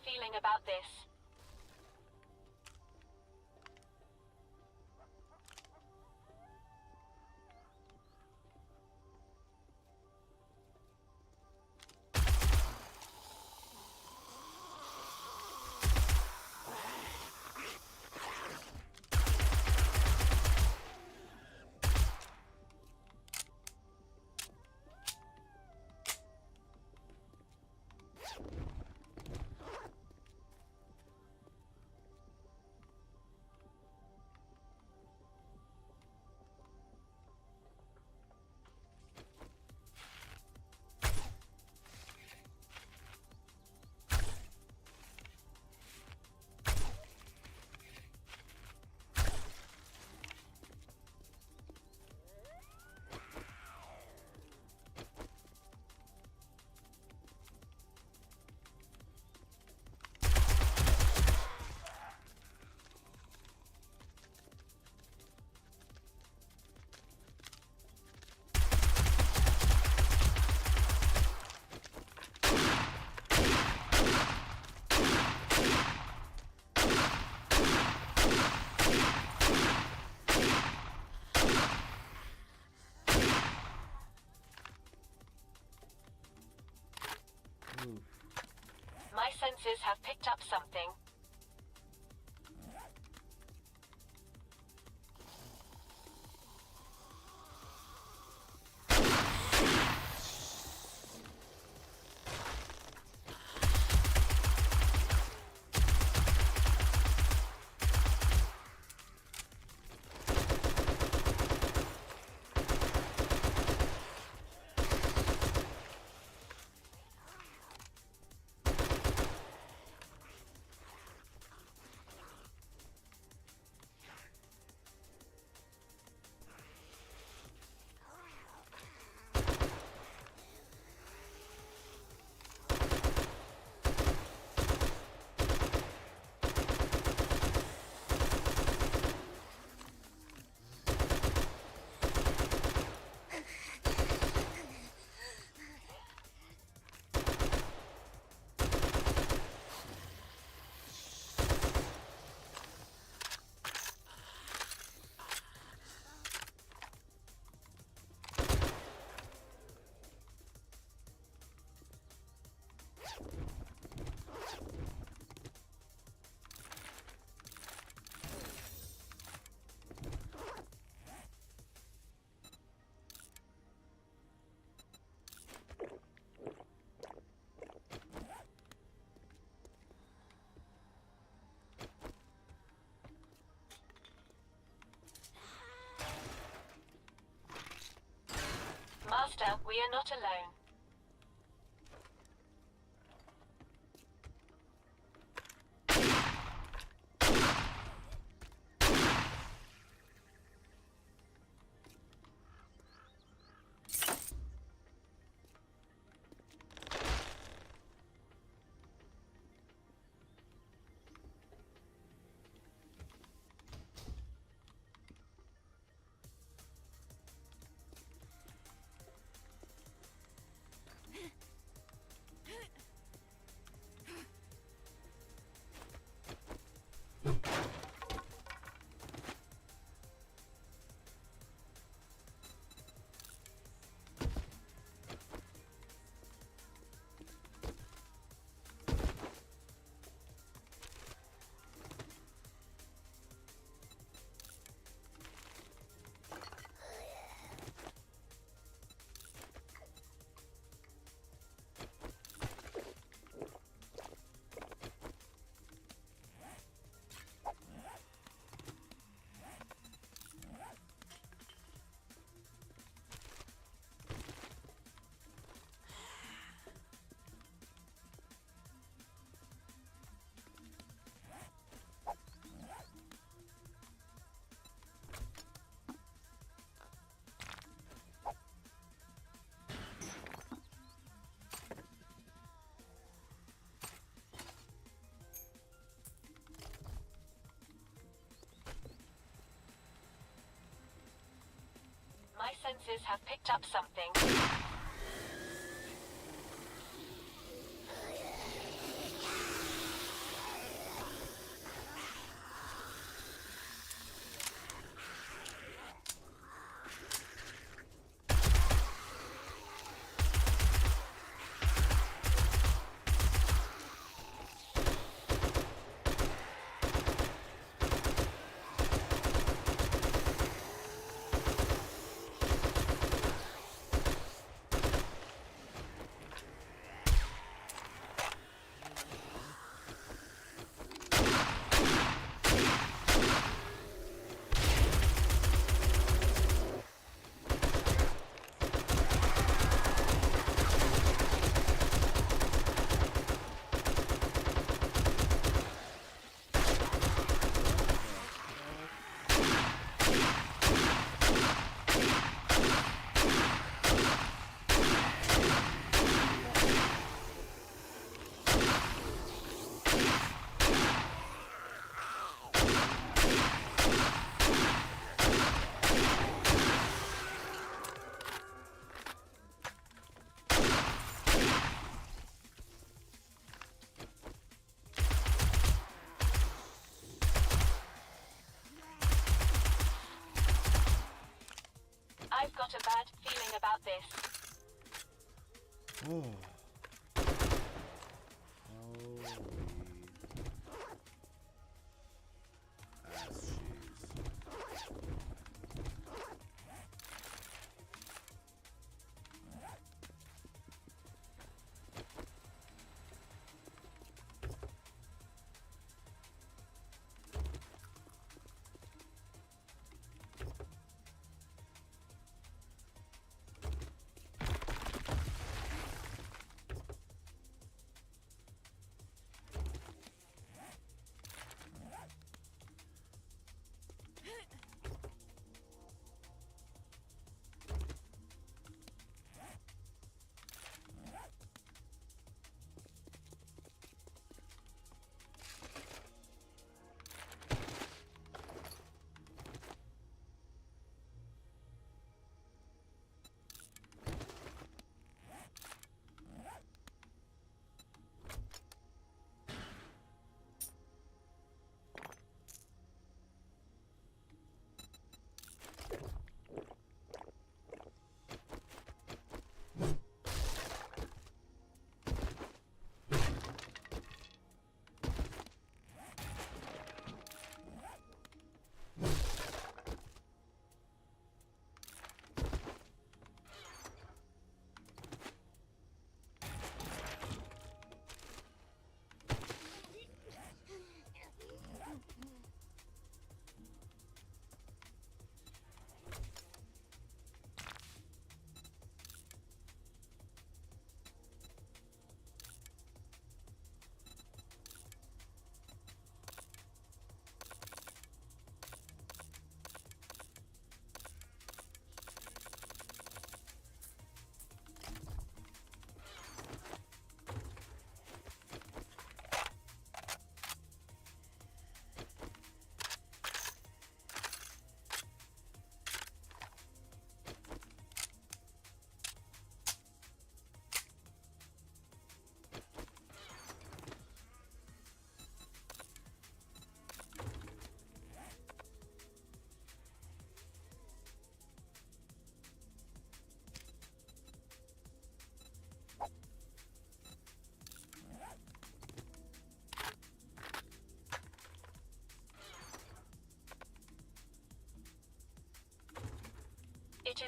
Feeling about this. My senses have picked up something. We are not alone. My senses have picked up something. I've got a bad feeling about this. Oh.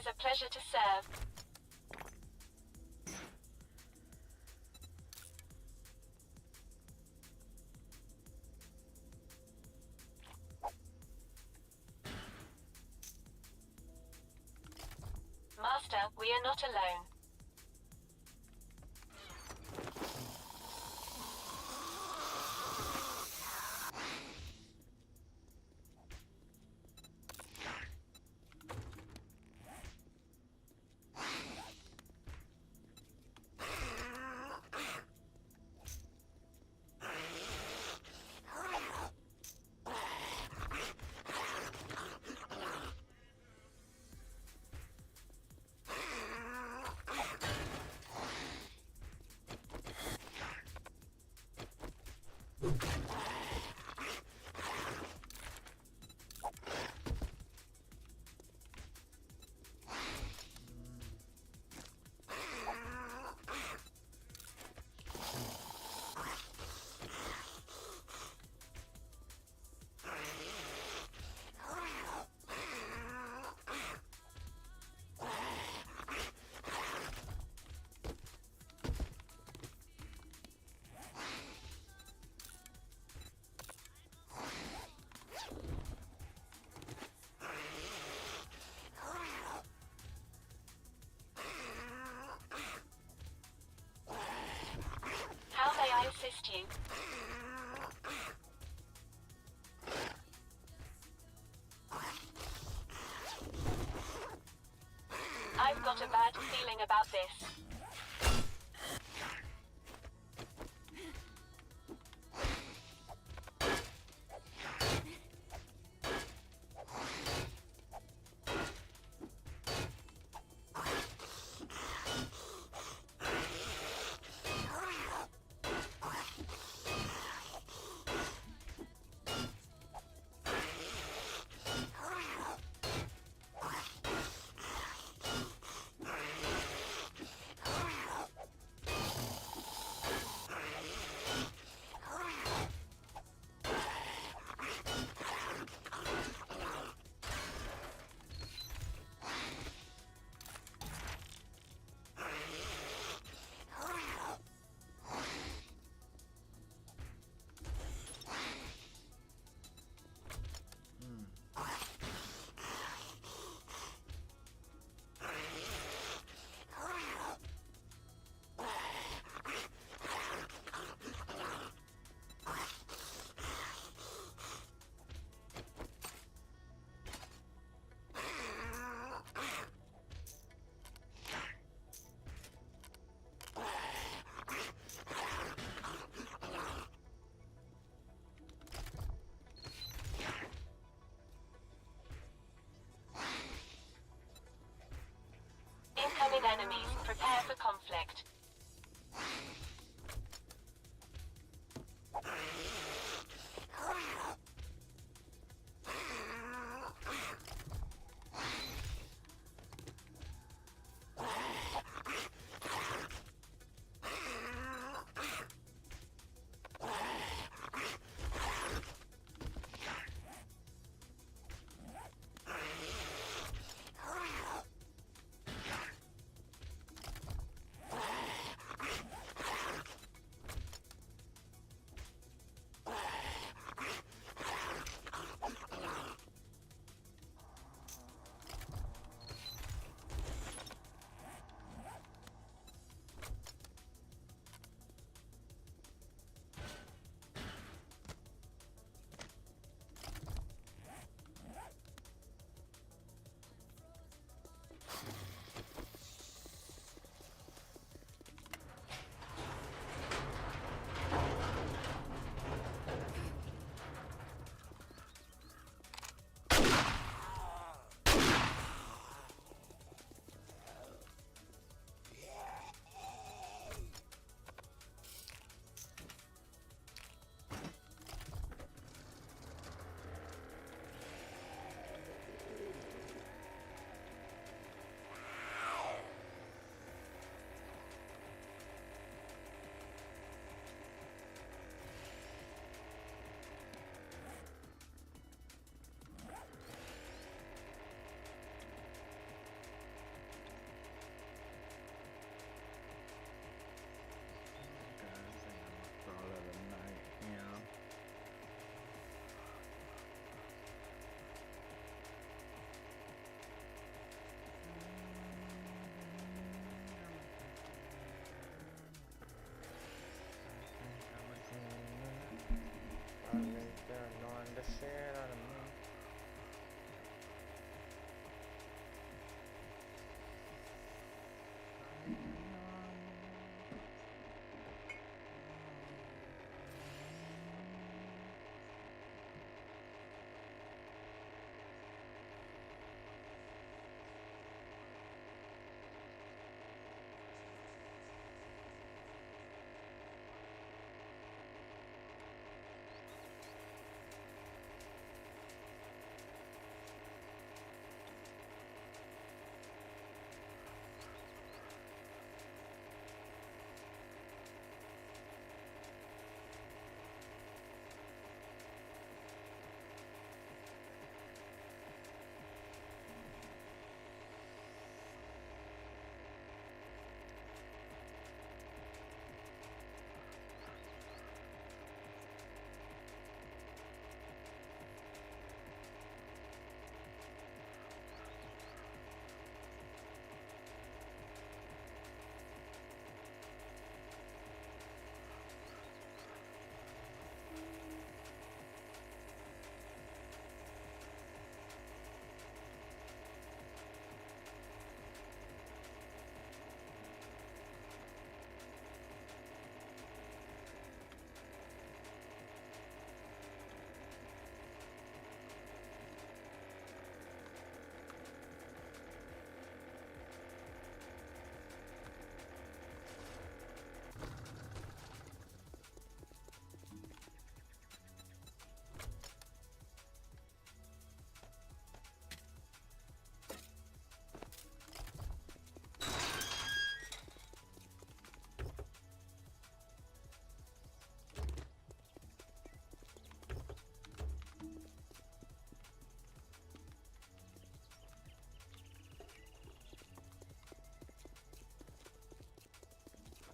is a pleasure to serve. Master, we are not alone. How may I assist you? I've got a bad feeling about this. Incoming enemies, prepare for conflict.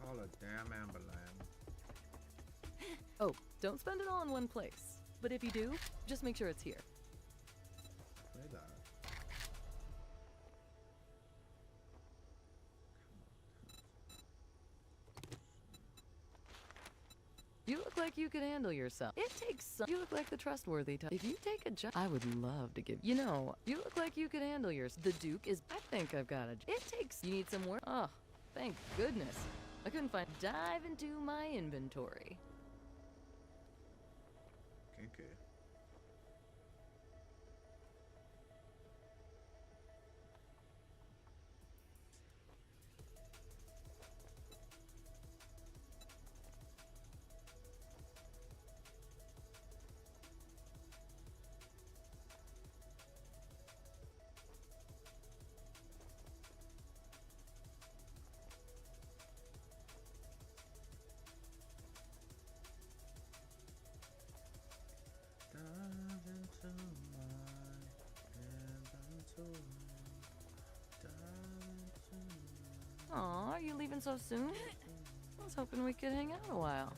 Call a damn ambulance. Oh, don't spend it all in one place. But if you do, just make sure it's here. Play that. You look like you could handle yourself. It takes some. You look like the trustworthy type. If you take a job, I would love to give. You know, you look like you could handle yourself. The Duke is. I think I've got a. It takes. You need some work. Oh, thank goodness. I couldn't find. Dive into my inventory. Okay. Aw, are you leaving so soon? I was hoping we could hang out a while.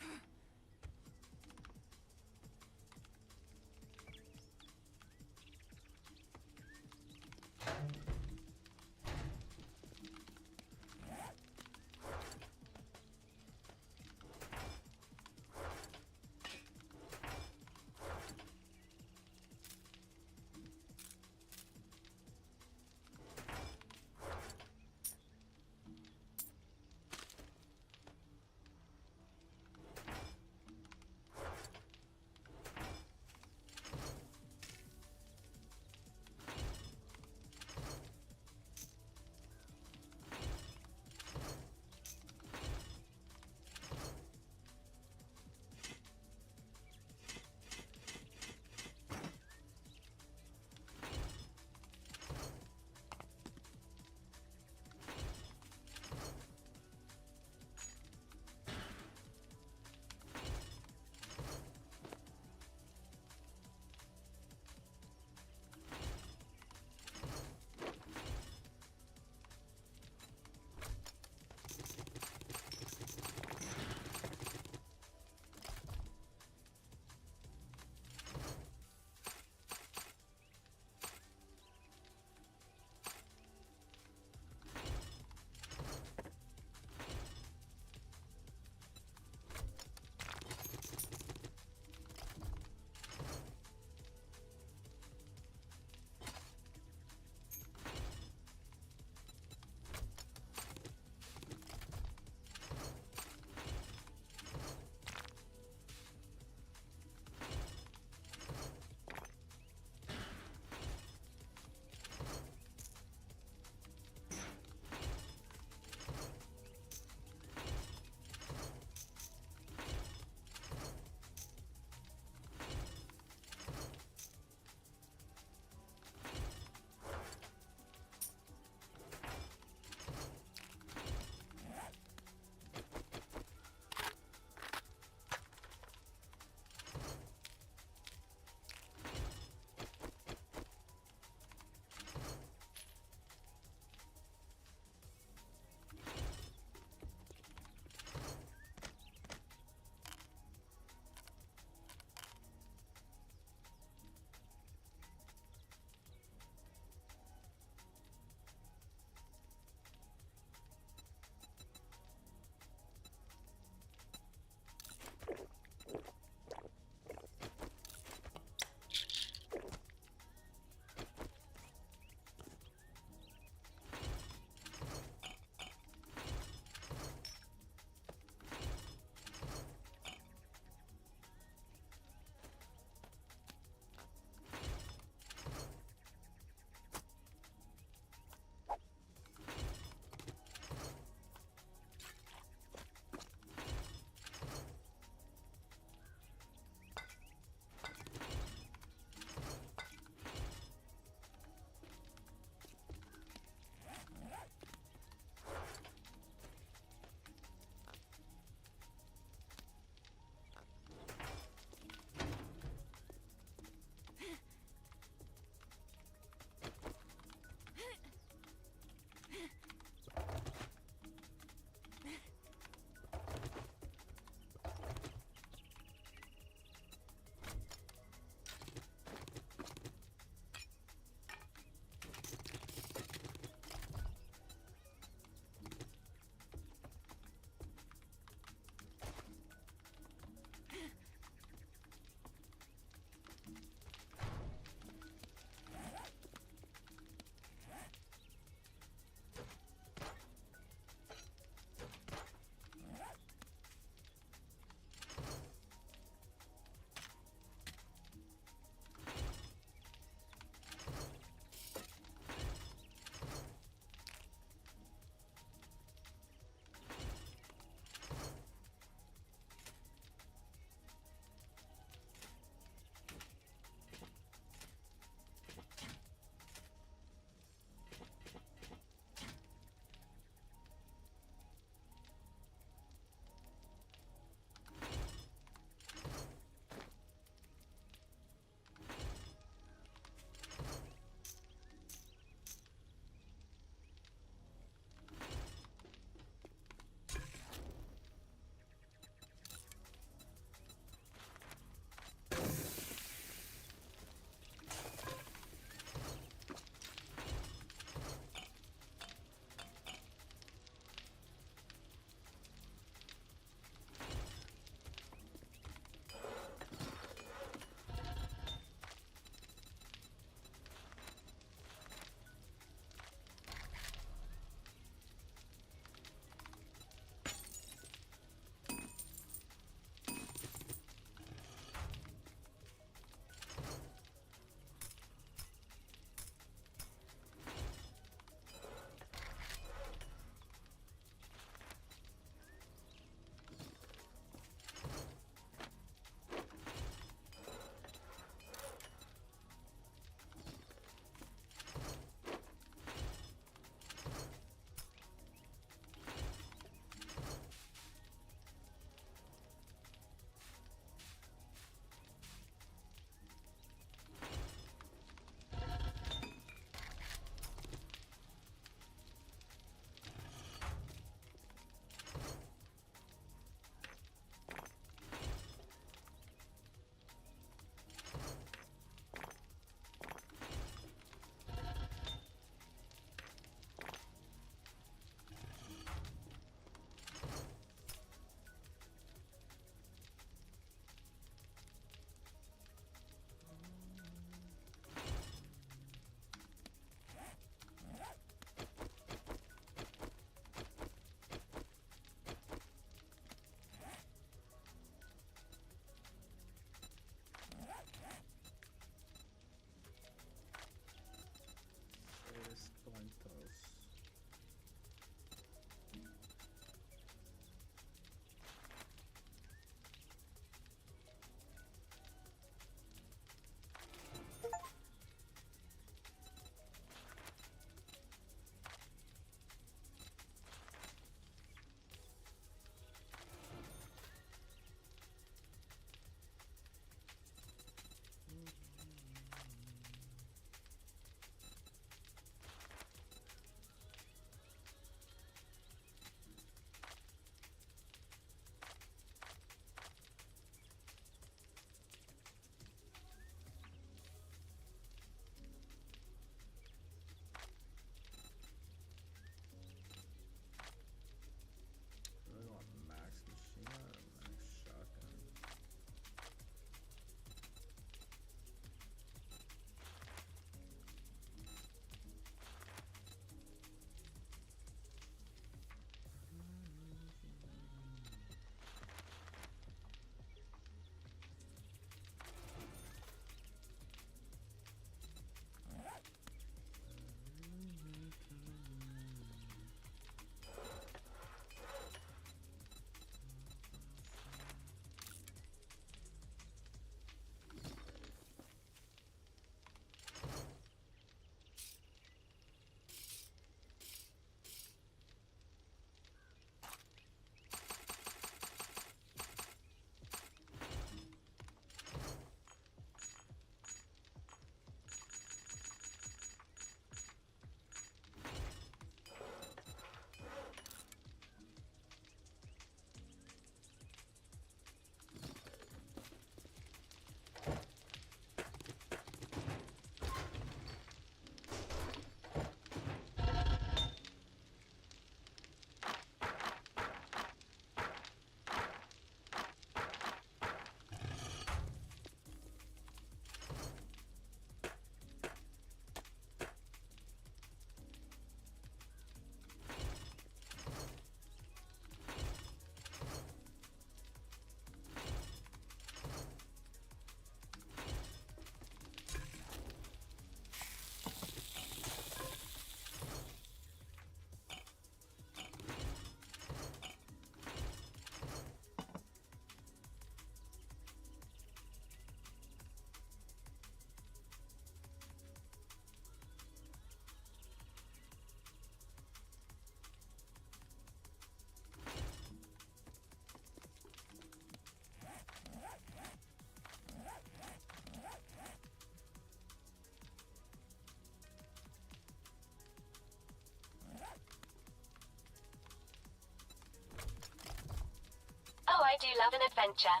I do love an adventure.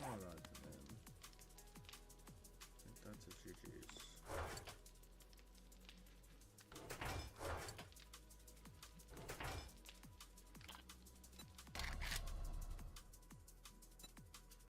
Alright then. I think that's a GG's.